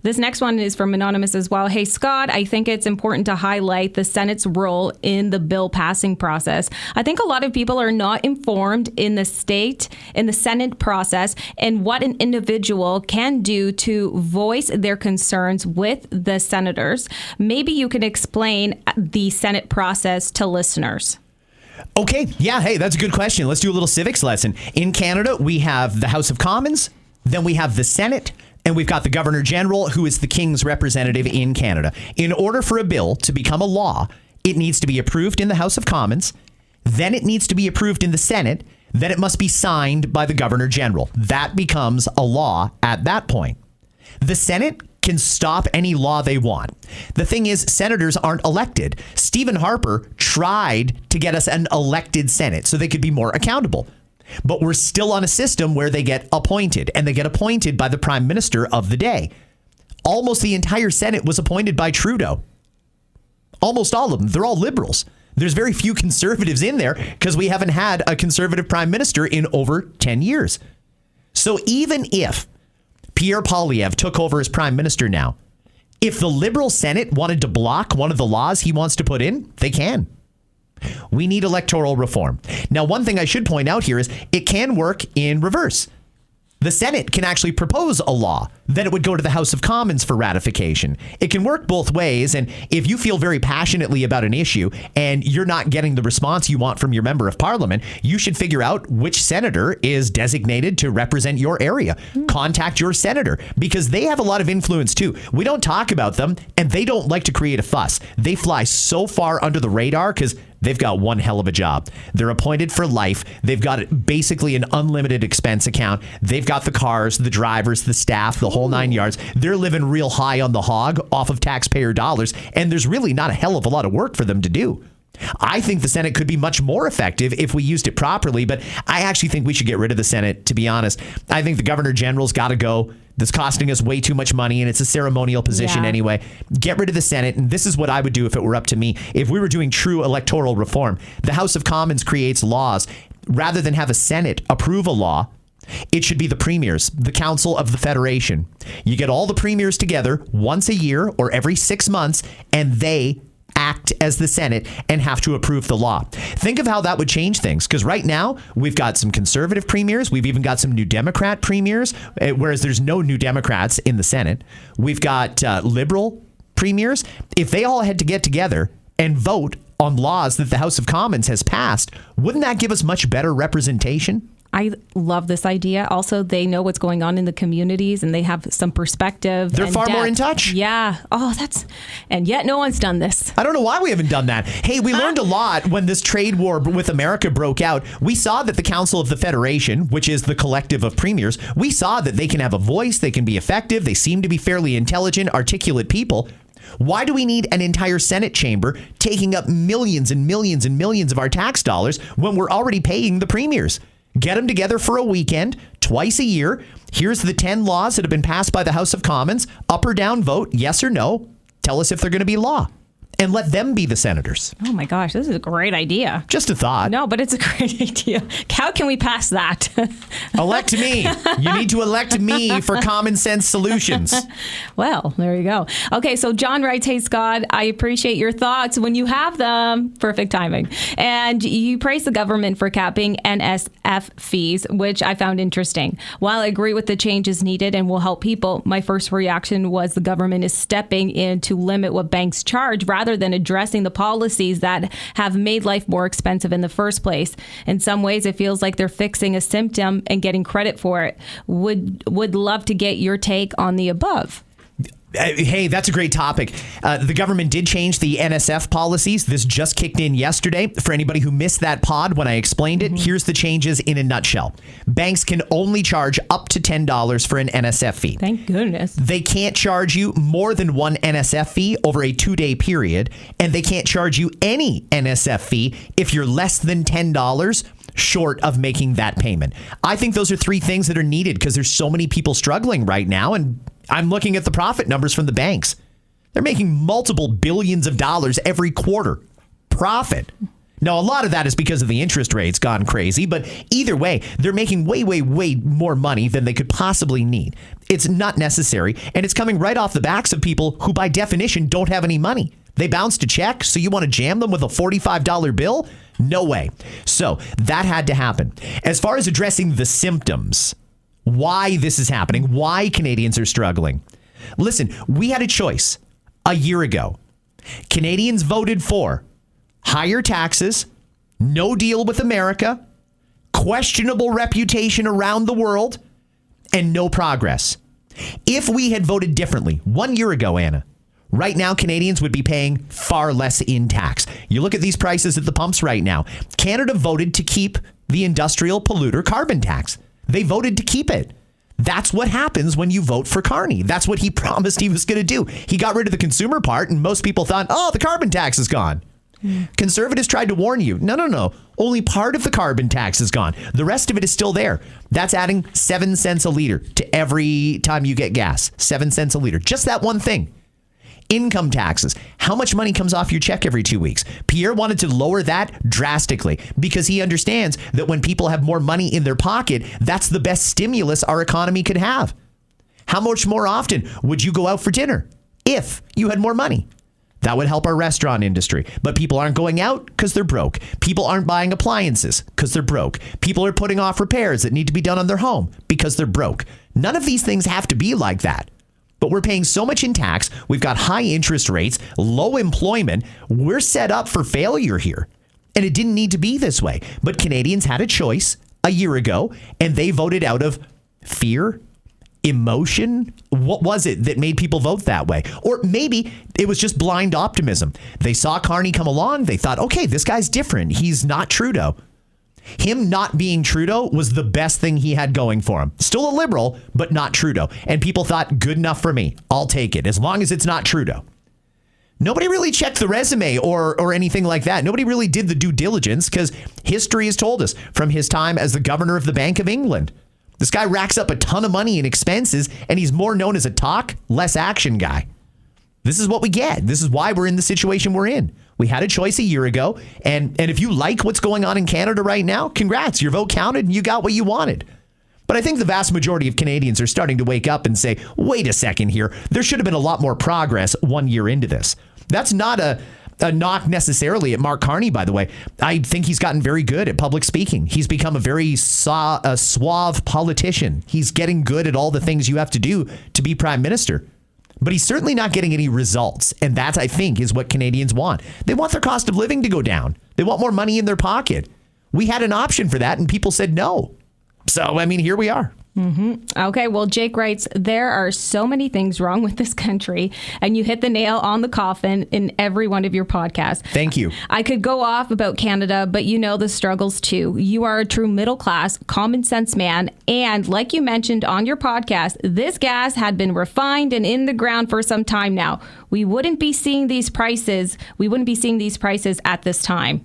This next one is from Anonymous as well. Hey, Scott, I think it's important to highlight the Senate's role in the bill passing process. I think a lot of people are not informed in the Senate process and what an individual can do to voice their concerns with the senators. Maybe you can explain the Senate process to listeners. Okay. Yeah. Hey, that's a good question. Let's do a little civics lesson. In Canada, we have the House of Commons, then we have the Senate, and we've got the Governor General, who is the King's representative in Canada. In order for a bill to become a law, it needs to be approved in the House of Commons, then it needs to be approved in the Senate, then it must be signed by the Governor General. That becomes a law at that point. The Senate can stop any law they want. The thing is, senators aren't elected. Stephen Harper tried to get us an elected Senate so they could be more accountable. But we're still on a system where they get appointed, and they get appointed by the Prime Minister of the day. Almost the entire Senate was appointed by Trudeau. Almost all of them. They're all liberals. There's very few conservatives in there because we haven't had a conservative Prime Minister in over 10 years. So even if Pierre Poilievre took over as Prime Minister now, if the Liberal Senate wanted to block one of the laws he wants to put in, they can. We need electoral reform. Now, one thing I should point out here is it can work in reverse. The Senate can actually propose a law. Then it would go to the House of Commons for ratification. It can work both ways. And if you feel very passionately about an issue and you're not getting the response you want from your member of parliament, you should figure out which senator is designated to represent your area. Contact your senator because they have a lot of influence too. We don't talk about them and they don't like to create a fuss. They fly so far under the radar because they've got one hell of a job. They're appointed for life. They've got basically an unlimited expense account. They've got the cars, the drivers, the staff, the whole 9 yards. They're living real high on the hog off of taxpayer dollars. And there's really not a hell of a lot of work for them to do. I think the Senate could be much more effective if we used it properly, but I actually think we should get rid of the Senate, to be honest. I think the Governor General's got to go. That's costing us way too much money, and it's a ceremonial position anyway. Get rid of the Senate, and this is what I would do if it were up to me. If we were doing true electoral reform, the House of Commons creates laws. Rather than have a Senate approve a law, it should be the premiers, the Council of the Federation. You get all the premiers together once a year or every 6 months, and they act as the Senate and have to approve the law. Think of how that would change things, because right now we've got some conservative premiers. We've even got some New Democrat premiers, whereas there's no New Democrats in the Senate. We've got liberal premiers, if they all had to get together and vote on laws that the House of Commons has passed, wouldn't that give us much better representation? I love this idea. Also, they know what's going on in the communities and they have some perspective. They're far more in touch. Yeah. Oh, and yet no one's done this. I don't know why we haven't done that. Hey, we learned a lot when this trade war with America broke out. We saw that the Council of the Federation, which is the collective of premiers, we saw that they can have a voice, they can be effective, they seem to be fairly intelligent, articulate people. Why do we need an entire Senate chamber taking up millions and millions and millions of our tax dollars when we're already paying the premiers? Get them together for a weekend, twice a year. Here's the 10 laws that have been passed by the House of Commons. Up or down vote, yes or no. Tell us if they're going to be law. And let them be the senators. Oh my gosh, this is a great idea. Just a thought. No, but it's a great idea. How can we pass that? Elect me. You need to elect me for common sense solutions. Well, there you go. Okay, so John writes, hey, Scott, I appreciate your thoughts when you have them. Perfect timing. And you praise the government for capping NSF fees, which I found interesting. While I agree with the changes needed and will help people, my first reaction was the government is stepping in to limit what banks charge rather than addressing the policies that have made life more expensive in the first place. In some ways, it feels like they're fixing a symptom and getting credit for it. Would love to get your take on the above. Hey, that's a great topic. The government did change the NSF policies. This just kicked in yesterday. For anybody who missed that pod when I explained it, here's the changes in a nutshell. Banks can only charge up to $10 for an NSF fee. Thank goodness. They can't charge you more than one NSF fee over a 2-day period, and they can't charge you any NSF fee if you're less than $10 short of making that payment. I think those are three things that are needed because there's so many people struggling right now, and I'm looking at the profit numbers from the banks. They're making multiple billions of dollars every quarter. Profit. Now, a lot of that is because of the interest rates gone crazy, but either way, they're making way, way, way more money than they could possibly need. It's not necessary, and it's coming right off the backs of people who, by definition, don't have any money. They bounced a check, so you want to jam them with a $45 bill? No way. So that had to happen. As far as addressing the symptoms, why this is happening, why Canadians are struggling. Listen, we had a choice a year ago. Canadians voted for higher taxes, no deal with America, questionable reputation around the world, and no progress. If we had voted differently 1 year ago, Anna, right now Canadians would be paying far less in tax. You look at these prices at the pumps right now. Canada voted to keep the industrial polluter carbon tax. They voted to keep it. That's what happens when you vote for Carney. That's what he promised he was going to do. He got rid of the consumer part, and most people thought, oh, the carbon tax is gone. Conservatives tried to warn you. No. Only part of the carbon tax is gone. The rest of it is still there. That's adding 7 cents a liter to every time you get gas. 7 cents a liter. Just that one thing. Income taxes. How much money comes off your check every 2 weeks? Pierre wanted to lower that drastically because he understands that when people have more money in their pocket, that's the best stimulus our economy could have. How much more often would you go out for dinner if you had more money? That would help our restaurant industry. But people aren't going out because they're broke. People aren't buying appliances because they're broke. People are putting off repairs that need to be done on their home because they're broke. None of these things have to be like that. But we're paying so much in tax. We've got high interest rates, low employment. We're set up for failure here. And it didn't need to be this way. But Canadians had a choice a year ago, and they voted out of fear, emotion. What was it that made people vote that way? Or maybe it was just blind optimism. They saw Carney come along. They thought, okay, this guy's different. He's not Trudeau. Him not being Trudeau was the best thing he had going for him. Still a liberal, but not Trudeau. And people thought, good enough for me. I'll take it as long as it's not Trudeau. Nobody really checked the resume or anything like that. Nobody really did the due diligence because history has told us from his time as the governor of the Bank of England. This guy racks up a ton of money in expenses, and he's more known as a talk, less action guy. This is what we get. This is why we're in the situation we're in. We had a choice a year ago, and if you like what's going on in Canada right now, congrats, your vote counted and you got what you wanted. But I think the vast majority of Canadians are starting to wake up and say, wait a second here, there should have been a lot more progress 1 year into this. That's not a knock necessarily at Mark Carney, by the way. I think he's gotten very good at public speaking. He's become a very suave politician. He's getting good at all the things you have to do to be prime minister. but he's certainly not getting any results. And that, I think, is what Canadians want. They want their cost of living to go down. They want more money in their pocket. We had an option for that, and people said no. So, I mean, here we are. Okay, well, Jake writes, there are so many things wrong with this country, and you hit the nail on the coffin in every one of your podcasts. Thank you. I could go off about Canada, but you know the struggles too. You are a true middle class, common sense man, and like you mentioned on your podcast, this gas had been refined and in the ground for some time now. We wouldn't be seeing these prices at this time.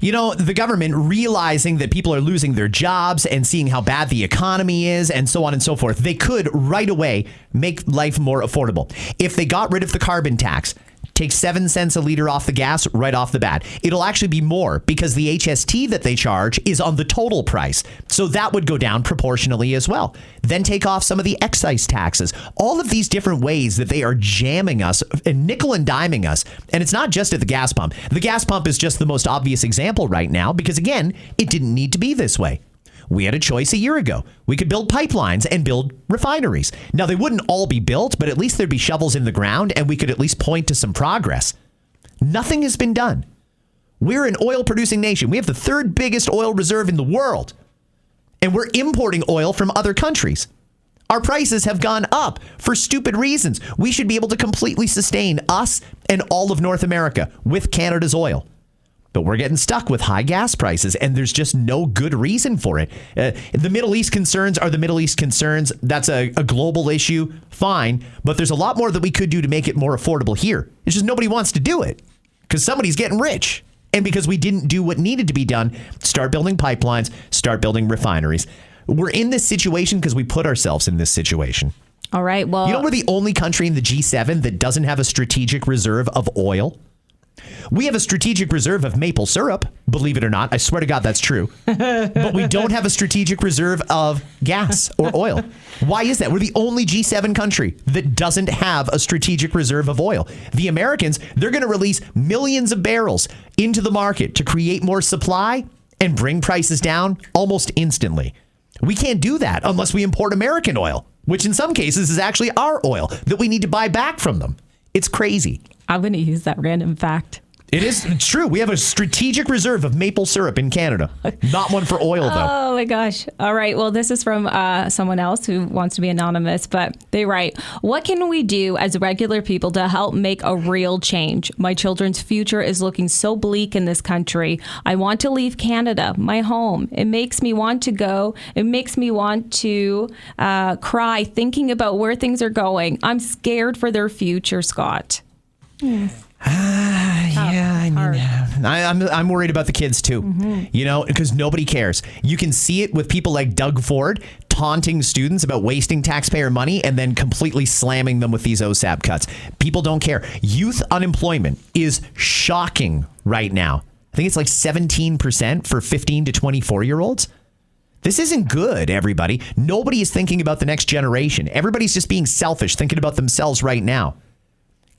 You know, the government realizing that people are losing their jobs and seeing how bad the economy is and so on and so forth, they could right away make life more affordable. If they got rid of the carbon tax, take 7 cents a liter off the gas right off the bat. It'll actually be more because the HST that they charge is on the total price. So that would go down proportionally as well. Then take off some of the excise taxes. All of these different ways that they are jamming us and nickel and diming us. And it's not just at the gas pump. The gas pump is just the most obvious example right now because, again, it didn't need to be this way. We had a choice a year ago. We could build pipelines and build refineries. Now, they wouldn't all be built, but at least there'd be shovels in the ground and we could at least point to some progress. Nothing has been done. We're an oil-producing nation. We have the third biggest oil reserve in the world. And we're importing oil from other countries. Our prices have gone up for stupid reasons. We should be able to completely sustain us and all of North America with Canada's oil. But we're getting stuck with high gas prices, and there's just no good reason for it. The Middle East concerns are the Middle East concerns. That's a global issue. Fine. But there's a lot more that we could do to make it more affordable here. It's just nobody wants to do it because somebody's getting rich. And because we didn't do what needed to be done, start building pipelines, start building refineries. We're in this situation because we put ourselves in this situation. All right. Well, you know, we're the only country in the G7 that doesn't have a strategic reserve of oil. We have a strategic reserve of maple syrup, believe it or not. I swear to God, that's true. But we don't have a strategic reserve of gas or oil. Why is that? We're the only G7 country that doesn't have a strategic reserve of oil. The Americans, they're going to release millions of barrels into the market to create more supply and bring prices down almost instantly. We can't do that unless we import American oil, which in some cases is actually our oil that we need to buy back from them. It's crazy. I'm going to use that random fact. It's true. We have a strategic reserve of maple syrup in Canada. Not one for oil, though. Oh, my gosh. All right. Well, this is from someone else who wants to be anonymous, but they write, what can we do as regular people to help make a real change? My children's future is looking so bleak in this country. I want to leave Canada, my home. It makes me want to go. It makes me want to cry thinking about where things are going. I'm scared for their future, Scott. Yes. I'm worried about the kids too, you know, because nobody cares. You can see it with people like Doug Ford taunting students about wasting taxpayer money and then completely slamming them with these OSAP cuts. People don't care. Youth unemployment is shocking right now. I think it's like 17% for 15 to 24-year-olds. This isn't good, everybody. Nobody is thinking about the next generation. Everybody's just being selfish, thinking about themselves right now.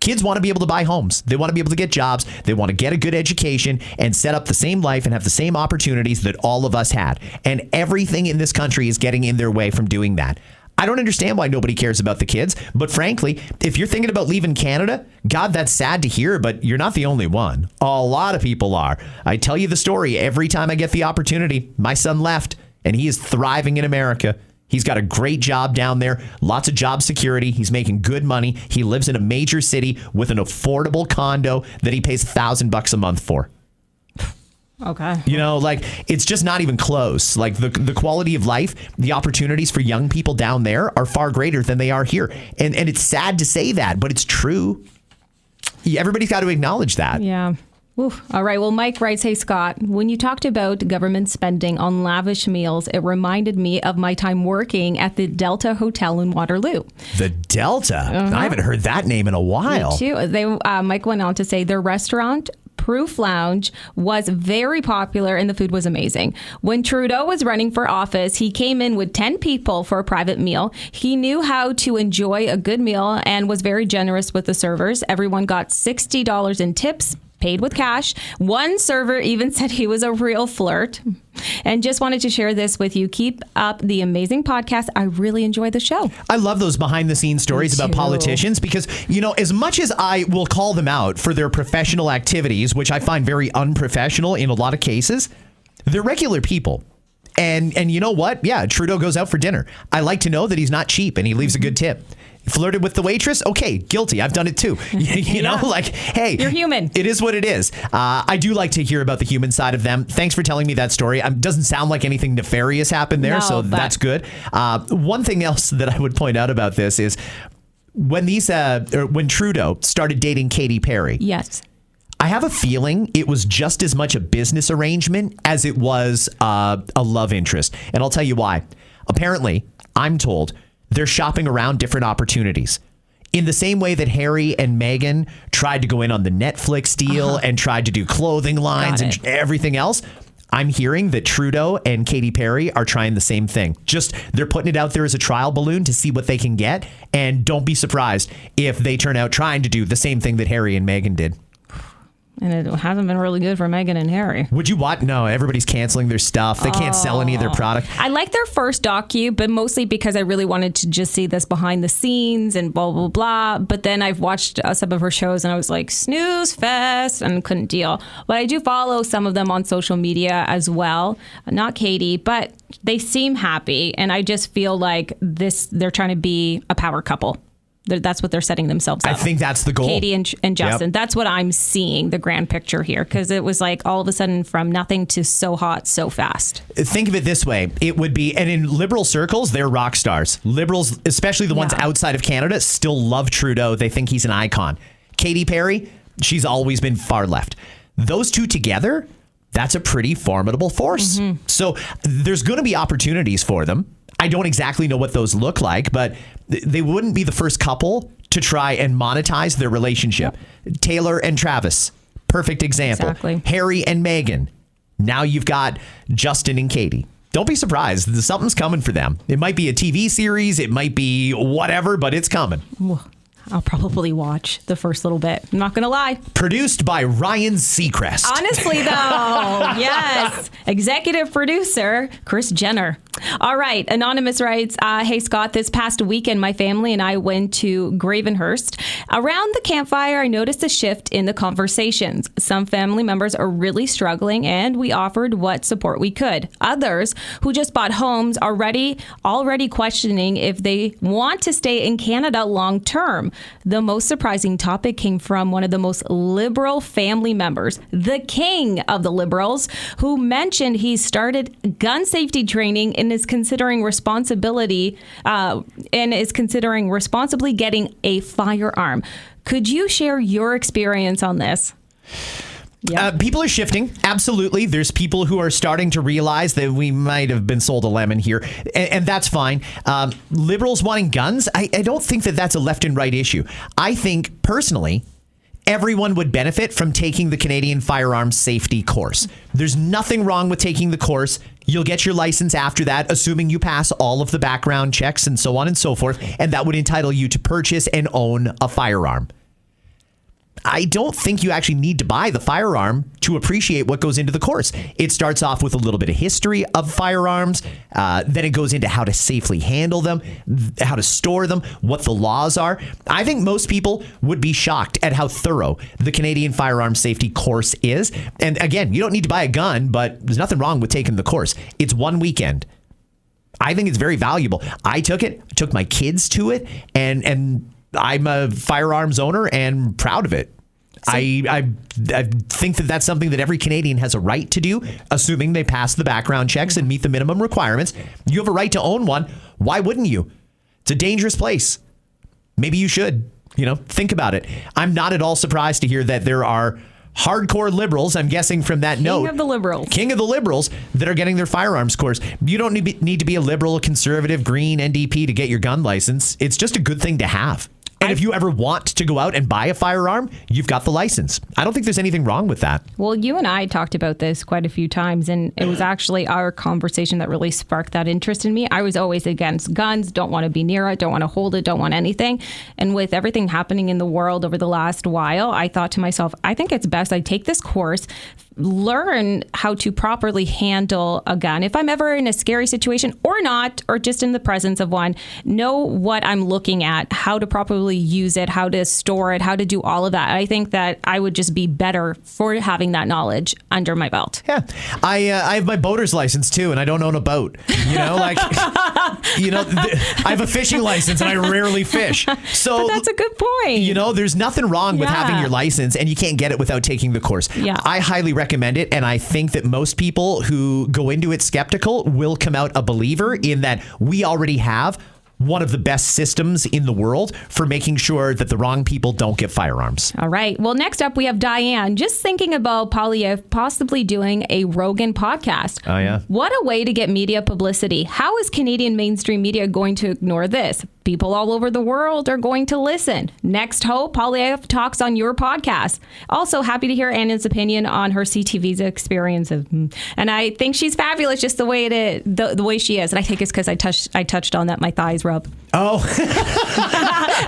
Kids want to be able to buy homes. They want to be able to get jobs. They want to get a good education and set up the same life and have the same opportunities that all of us had. And everything in this country is getting in their way from doing that. I don't understand why nobody cares about the kids. But frankly, if you're thinking about leaving Canada, God, that's sad to hear, but you're not the only one. A lot of people are. I tell you the story every time I get the opportunity. My son left, and he is thriving in America. He's got a great job down there, lots of job security. He's making good money. He lives in a major city with an affordable condo that he pays $1,000 a month for. Okay. You know, like, it's just not even close. Like, the quality of life, the opportunities for young people down there are far greater than they are here. And it's sad to say that, but it's true. Everybody's got to acknowledge that. Yeah. Oof. All right. Well, Mike writes, hey, Scott, when you talked about government spending on lavish meals, it reminded me of my time working at the Delta Hotel in Waterloo. The Delta? I haven't heard that name in a while. Me too. Mike went on to say their restaurant, Proof Lounge, was very popular and the food was amazing. When Trudeau was running for office, he came in with 10 people for a private meal. He knew how to enjoy a good meal and was very generous with the servers. Everyone got $60 in tips paid with cash. One server even said he was a real flirt. And just wanted to share this with you. Keep up the amazing podcast. I really enjoy the show. I love those behind the scenes stories about politicians because, as much as I will call them out for their professional activities, which I find very unprofessional in a lot of cases, they're regular people. And you know what? Yeah, Trudeau goes out for dinner. I like to know that he's not cheap and he leaves a good tip. Flirted with the waitress? Okay, guilty. I've done it too. You know, hey. You're human. It is what it is. I do like to hear about the human side of them. Thanks for telling me that story. Doesn't sound like anything nefarious happened there, so that's good. One thing else that I would point out about this is when when Trudeau started dating Katy Perry. Yes. I have a feeling it was just as much a business arrangement as it was a love interest. And I'll tell you why. Apparently, I'm told they're shopping around different opportunities. In the same way that Harry and Meghan tried to go in on the Netflix deal and tried to do clothing lines and everything else, I'm hearing that Trudeau and Katy Perry are trying the same thing. Just they're putting it out there as a trial balloon to see what they can get. And don't be surprised if they turn out trying to do the same thing that Harry and Meghan did. And it hasn't been really good for Meghan and Harry. Would you watch? No, everybody's canceling their stuff. They can't sell any of their product. I like their first docu, but mostly because I really wanted to just see this behind the scenes and blah, blah, blah. But then I've watched some of her shows and I was like, snooze fest, and couldn't deal. But I do follow some of them on social media as well. Not Katie, but they seem happy. And I just feel like they're trying to be a power couple. That's what they're setting themselves up. I think that's the goal. Katie and Justin. Yep. That's what I'm seeing, the grand picture here, because it was like all of a sudden from nothing to so hot so fast. Think of it this way. It would be, and in liberal circles, they're rock stars. Liberals, especially the ones outside of Canada, still love Trudeau. They think he's an icon. Katy Perry, she's always been far left. Those two together, that's a pretty formidable force. Mm-hmm. So there's going to be opportunities for them. I don't exactly know what those look like, but they wouldn't be the first couple to try and monetize their relationship. Yep. Taylor and Travis, perfect example. Exactly. Harry and Meghan. Now you've got Justin and Katie. Don't be surprised. Something's coming for them. It might be a TV series. It might be whatever, but it's coming. I'll probably watch the first little bit. I'm not going to lie. Produced by Ryan Seacrest. Honestly, though, yes. Executive producer, Kris Jenner. All right. Anonymous writes, hey, Scott, this past weekend, my family and I went to Gravenhurst. Around the campfire, I noticed a shift in the conversations. Some family members are really struggling, and we offered what support we could. Others, who just bought homes, are already questioning if they want to stay in Canada long term. The most surprising topic came from one of the most liberal family members, the king of the liberals, who mentioned he started gun safety training and is considering responsibly getting a firearm. Could you share your experience on this? Yep. People are shifting. Absolutely. There's people who are starting to realize that we might have been sold a lemon here, and that's fine. Liberals wanting guns, I don't think that that's a left and right issue. I think, personally, everyone would benefit from taking the Canadian firearms safety course. There's nothing wrong with taking the course. You'll get your license after that, assuming you pass all of the background checks and so on and so forth, and that would entitle you to purchase and own a firearm. I don't think you actually need to buy the firearm to appreciate what goes into the course. It starts off with a little bit of history of firearms. Then it goes into how to safely handle them, how to store them, what the laws are. I think most people would be shocked at how thorough the Canadian firearms safety course is. And again, you don't need to buy a gun, but there's nothing wrong with taking the course. It's one weekend. I think it's very valuable. I took my kids to it, and I'm a firearms owner and proud of it. I think that that's something that every Canadian has a right to do, assuming they pass the background checks and meet the minimum requirements. You have a right to own one. Why wouldn't you? It's a dangerous place. Maybe you should, think about it. I'm not at all surprised to hear that there are hardcore liberals, I'm guessing from that note. King of the liberals that are getting their firearms course. You don't need to be a liberal, conservative, green, NDP to get your gun license. It's just a good thing to have. And if you ever want to go out and buy a firearm, you've got the license. I don't think there's anything wrong with that. Well, you and I talked about this quite a few times, and it was actually our conversation that really sparked that interest in me. I was always against guns, don't want to be near it, don't want to hold it, don't want anything. And with everything happening in the world over the last while, I thought to myself, I think it's best I take this course, learn how to properly handle a gun. If I'm ever in a scary situation or not, or just in the presence of one, know what I'm looking at, how to properly use it, how to store it, how to do all of that. I think that I would just be better for having that knowledge under my belt. Yeah. I have my boater's license too, and I don't own a boat. You know, like, I have a fishing license and I rarely fish. So but that's a good point. You know, there's nothing wrong with having your license, and you can't get it without taking the course. Yeah. I highly recommend it, and I think that most people who go into it skeptical will come out a believer in that we already have one of the best systems in the world for making sure that the wrong people don't get firearms. All right. Well, next up, we have Diane, just thinking about Polyev possibly doing a Rogan podcast. Oh, yeah. What a way to get media publicity. How is Canadian mainstream media going to ignore this? People all over the world are going to listen. Next hope, Polyev talks on your podcast. Also, happy to hear Anna's opinion on her CTV's experiences. And I think she's fabulous just the way it is, the way she is. And I think it's because I touched on that my thighs rub. Oh.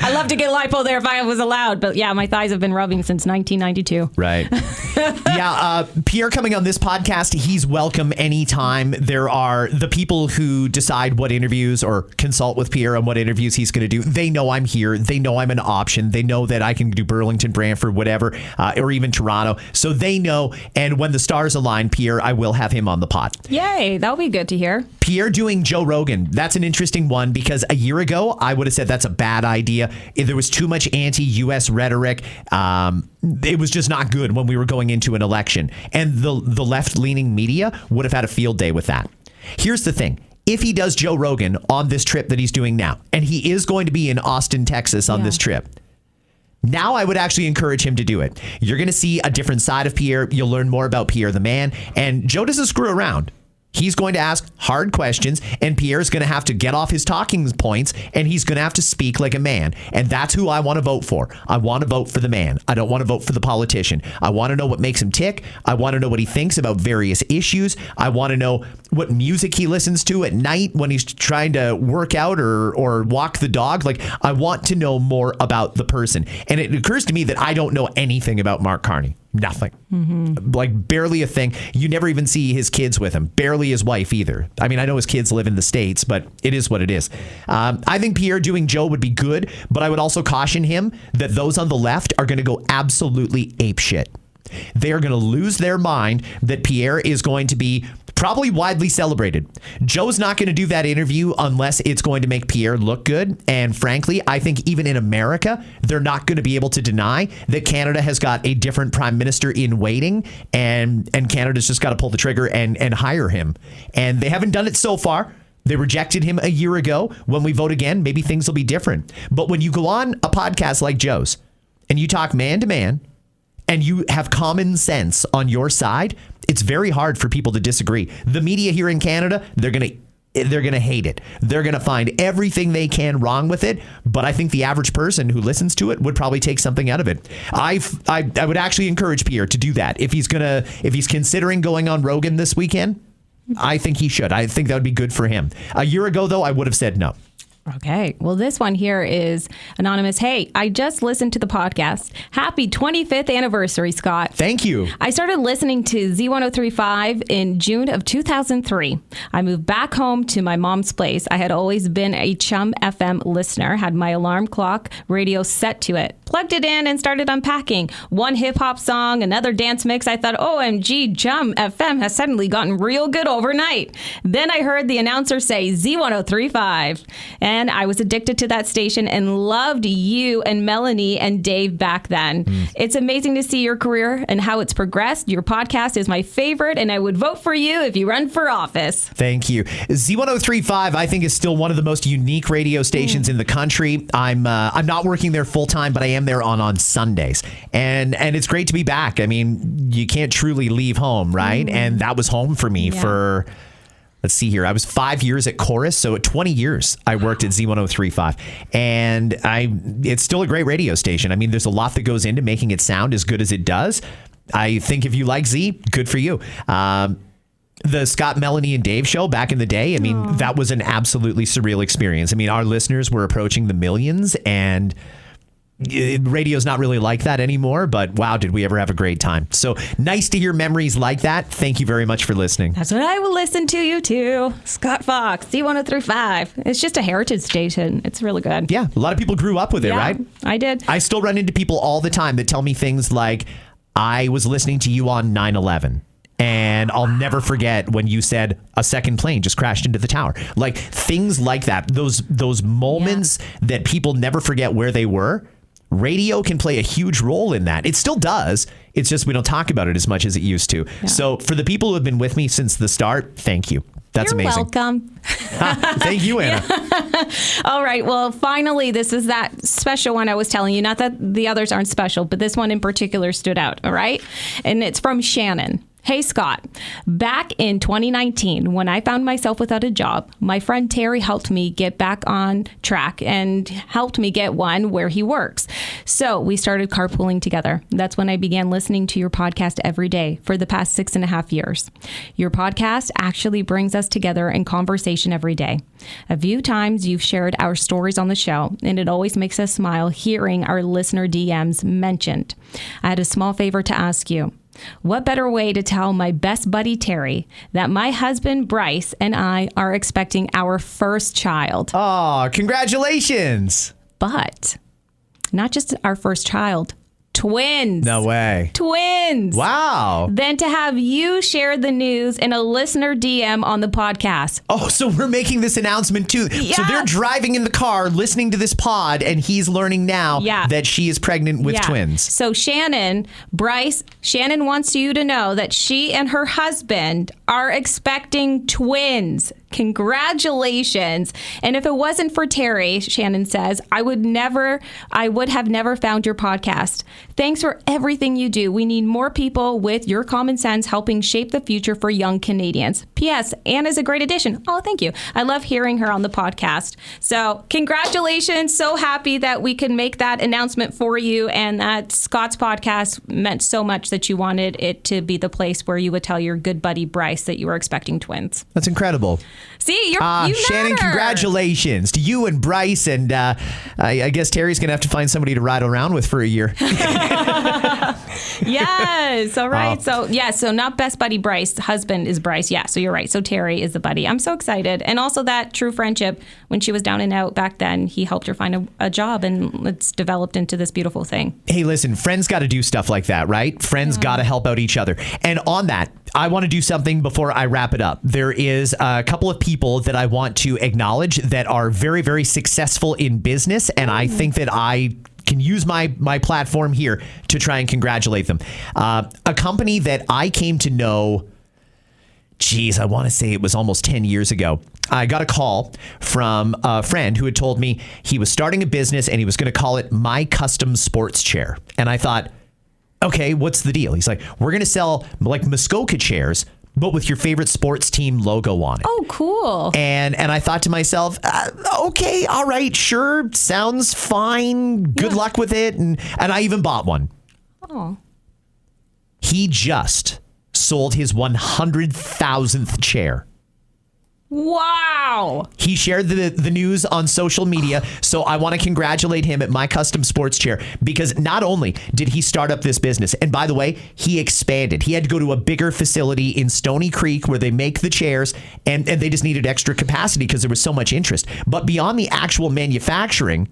I love to get lipo there if I was allowed. But yeah, my thighs have been rubbing since 1992. Right. Yeah. Pierre coming on this podcast, he's welcome anytime. There are the people who decide what interviews or consult with Pierre on what interviews he's going to do. They know I'm here. They know I'm an option. They know that I can do Burlington, Brantford, whatever, or even Toronto. So they know. And when the stars align, Pierre, I will have him on the pod. Yay. That'll be good to hear. Pierre doing Joe Rogan. That's an interesting one because a year ago, I would have said that's a bad idea. There was too much anti-U.S. rhetoric. It was just not good when we were going into an election. And the left-leaning media would have had a field day with that. Here's the thing. If he does Joe Rogan on this trip that he's doing now, and he is going to be in Austin, Texas on this trip, now I would actually encourage him to do it. You're going to see a different side of Pierre. You'll learn more about Pierre the man. And Joe doesn't screw around. He's going to ask hard questions, and Pierre's going to have to get off his talking points, and he's going to have to speak like a man. And that's who I want to vote for. I want to vote for the man. I don't want to vote for the politician. I want to know what makes him tick. I want to know what he thinks about various issues. I want to know what music he listens to at night when he's trying to work out or walk the dog. Like, I want to know more about the person. And it occurs to me that I don't know anything about Mark Carney. Nothing. Like barely a thing. You never even see his kids with him. Barely his wife either. I mean, I know his kids live in the States, but it is what it is. I think Pierre doing Joe would be good, but I would also caution him that those on the left are going to go absolutely apeshit. They are going to lose their mind that Pierre is going to be probably widely celebrated. Joe's not going to do that interview unless it's going to make Pierre look good. And frankly, I think even in America, they're not going to be able to deny that Canada has got a different prime minister in waiting, and Canada's just got to pull the trigger and hire him. And they haven't done it so far. They rejected him a year ago. When we vote again, maybe things will be different. But when you go on a podcast like Joe's and you talk man to man, and you have common sense on your side, it's very hard for people to disagree. The media here in Canada, they're going to hate it. They're going to find everything they can wrong with it. But I think the average person who listens to it would probably take something out of it. I would actually encourage Pierre to do that. If he's considering going on Rogan this weekend, I think he should. I think that would be good for him. A year ago, though, I would have said no. Okay. Well, this one here is anonymous. Hey, I just listened to the podcast. Happy 25th anniversary, Scott. Thank you. I started listening to Z1035 in June of 2003. I moved back home to my mom's place. I had always been a Chum FM listener, had my alarm clock radio set to it, plugged it in and started unpacking. One hip hop song, another dance mix. I thought, OMG, Chum FM has suddenly gotten real good overnight. Then I heard the announcer say Z1035. And I was addicted to that station and loved you and Melanie and Dave back then. It's amazing to see your career and how it's progressed. Your podcast is my favorite, and I would vote for you if you run for office. Thank you. Z1035, I think, is still one of the most unique radio stations in the country. I'm not working there full time, but I am there on Sundays, and it's great to be back. I mean, you can't truly leave home, right? And that was home for me for let's see here. I was 5 years at Chorus, so at 20 years I worked at Z103.5, and it's still a great radio station. I mean, there's a lot that goes into making it sound as good as it does. I think if you like Z, good for you. The Scott, Melanie, and Dave show back in the day, I mean, that was an absolutely surreal experience. I mean, our listeners were approaching the millions, and radio's not really like that anymore, but wow, did we ever have a great time. So nice to hear memories like that. Thank you very much for listening. That's what I will listen to you too. Scott Fox, Z103.5. It's just a heritage station. It's really good. Yeah, a lot of people grew up with it, right? I did. I still run into people all the time that tell me things like, I was listening to you on 9/11. And I'll never forget when you said a second plane just crashed into the tower. Like things like that. Those moments that people never forget where they were. Radio can play a huge role in that. It still does. It's just we don't talk about it as much as it used to. Yeah. So for the people who have been with me since the start, thank you. That's You're amazing. Welcome. Thank you, Anna. All right. Well, finally, this is that special one I was telling you. Not that the others aren't special, but this one in particular stood out. All right. And it's from Shannon. Hey, Scott, back in 2019, when I found myself without a job, my friend Terry helped me get back on track and helped me get one where he works. So we started carpooling together. That's when I began listening to your podcast every day for the past 6.5 years. Your podcast actually brings us together in conversation every day. A few times you've shared our stories on the show, and it always makes us smile hearing our listener DMs mentioned. I had a small favor to ask you. What better way to tell my best buddy Terry that my husband Bryce and I are expecting our first child? Oh, congratulations. But not just our first child. Twins. No way. Twins. Wow. Then to have you share the news in a listener DM on the podcast. Oh, so we're making this announcement too. Yeah. So they're driving in the car listening to this pod, and he's learning now that she is pregnant with twins. So Shannon wants you to know that she and her husband are expecting twins. Congratulations. And if it wasn't for Terry, Shannon says, I would have never found your podcast. Thanks for everything you do. We need more people with your common sense helping shape the future for young Canadians. P.S. Anna's a great addition. Oh, thank you. I love hearing her on the podcast. So congratulations. So happy that we could make that announcement for you, and that Scott's podcast meant so much that you wanted it to be the place where you would tell your good buddy Bryce that you were expecting twins. That's incredible. See, you Shannon, matter. Congratulations to you and Bryce. And I guess Terry's going to have to find somebody to ride around with for a year. Yes. All right. So not best buddy Bryce. Husband is Bryce. Yeah. So you're right. So Terry is the buddy. I'm so excited. And also that true friendship, when she was down and out back then, he helped her find a job, and it's developed into this beautiful thing. Hey, listen, friends got to do stuff like that, right? Friends got to help out each other. And on that, I want to do something before I wrap it up. There is a couple of people that I want to acknowledge that are very, very successful in business. And I think that I can use my platform here to try and congratulate them. A company that I came to know, I want to say it was almost 10 years ago. I got a call from a friend who had told me he was starting a business and he was going to call it My Custom Sports Chair. And I thought, okay, what's the deal? He's like, we're going to sell like Muskoka chairs, but with your favorite sports team logo on it. Oh, cool. And I thought to myself, okay, all right, sure, sounds fine. Good luck with it. And I even bought one. Oh. He just sold his 100,000th chair. Wow. He shared the news on social media, so I want to congratulate him at My Custom Sports Chair, because not only did he start up this business, and by the way, he expanded. He had to go to a bigger facility in Stony Creek where they make the chairs, and they just needed extra capacity because there was so much interest. But beyond the actual manufacturing,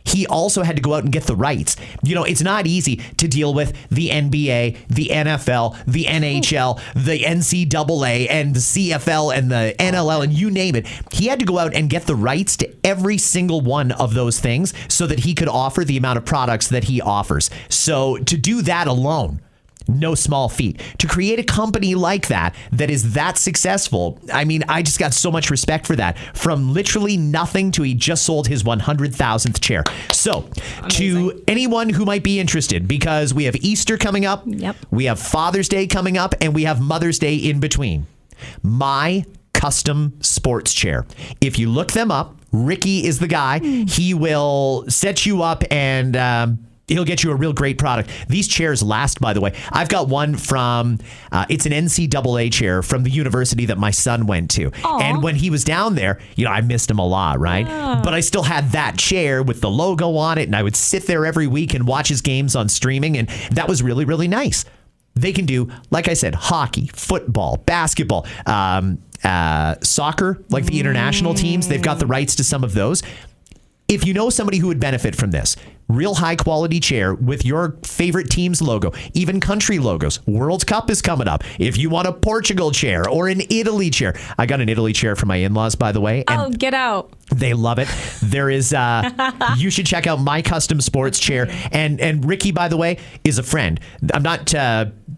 he also had to go out and get the rights. You know, it's not easy to deal with the NBA, the NFL, the NHL, the NCAA, and the CFL, and the NLL, and you name it. He had to go out and get the rights to every single one of those things so that he could offer the amount of products that he offers. So to do that alone, no small feat. To create a company like that is that successful, I mean, I just got so much respect for that. From literally nothing to he just sold his 100,000th chair. So, to anyone who might be interested, because we have Easter coming up, we have Father's Day coming up, and we have Mother's Day in between. My Custom Sports Chair. If you look them up, Ricky is the guy. He will set you up and he'll get you a real great product. These chairs last, by the way. I've got one from, it's an NCAA chair from the university that my son went to. Aww. And when he was down there, I missed him a lot, right? But I still had that chair with the logo on it, and I would sit there every week and watch his games on streaming, and that was really, really nice. They can do, like I said, hockey, football, basketball, soccer, like the international teams. They've got the rights to some of those. If you know somebody who would benefit from this, real high quality chair with your favorite team's logo, even country logos. World Cup is coming up. If you want a Portugal chair or an Italy chair. I got an Italy chair for my in-laws, by the way. And get out. They love it. There is, you should check out My Custom Sports Chair. And Ricky, by the way, is a friend. I'm not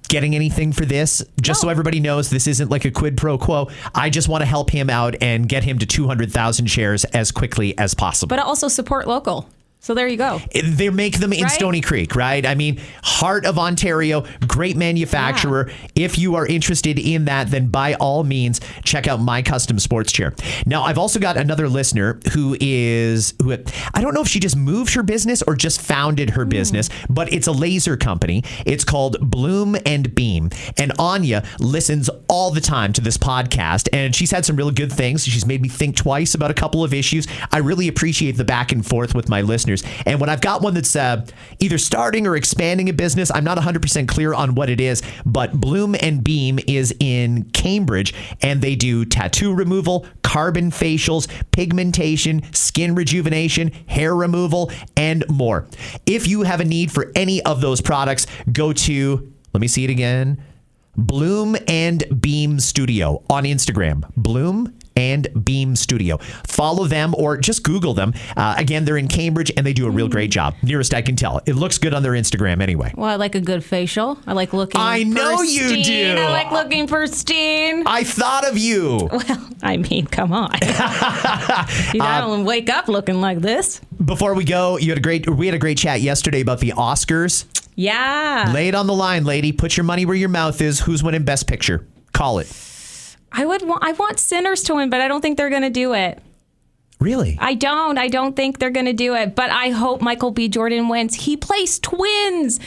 getting anything for this. Just so everybody knows, this isn't like a quid pro quo. I just want to help him out and get him to 200,000 shares as quickly as possible. But also support local. So there you go. They make them in Stony Creek, right? I mean, heart of Ontario, great manufacturer. Yeah. If you are interested in that, then by all means, check out My Custom Sports Chair. Now, I've also got another listener who I don't know if she just moved her business or just founded her business, but it's a laser company. It's called Bloom and Beam. And Anya listens all the time to this podcast, and she's had some really good things. She's made me think twice about a couple of issues. I really appreciate the back and forth with my listeners. And when I've got one that's either starting or expanding a business, I'm not 100% clear on what it is, but Bloom and Beam is in Cambridge, and they do tattoo removal, carbon facials, pigmentation, skin rejuvenation, hair removal, and more. If you have a need for any of those products, go to, let me see it again, Bloom and Beam Studio on Instagram. Bloom and Beam Studio. Follow them or just Google them. Again, they're in Cambridge and they do a real great job. Nearest I can tell. It looks good on their Instagram anyway. Well, I like a good facial. I like looking I know pristine. You do. I like looking pristine. I thought of you. Well, I mean, come on. I don't wake up looking like this. Before we go, we had a great chat yesterday about the Oscars. Yeah. Lay it on the line, lady. Put your money where your mouth is. Who's winning Best Picture? Call it. I want Sinners to win, but I don't think they're going to do it. Really? I don't think they're going to do it, but I hope Michael B. Jordan wins. He plays twins.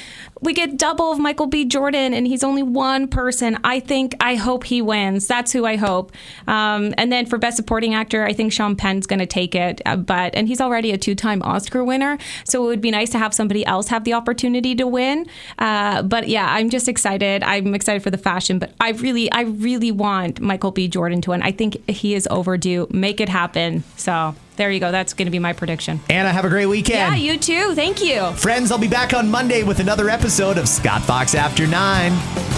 We get double of Michael B. Jordan, and he's only one person. I hope he wins. That's who I hope. And then for Best Supporting Actor, I think Sean Penn's going to take it. And he's already a 2-time Oscar winner, so it would be nice to have somebody else have the opportunity to win. But yeah, I'm just excited. I'm excited for the fashion, but I really want Michael B. Jordan to win. I think he is overdue. Make it happen. So there you go. That's going to be my prediction. Anna, have a great weekend. Yeah, you too. Thank you. Friends, I'll be back on Monday with another episode of Scott Fox After 9.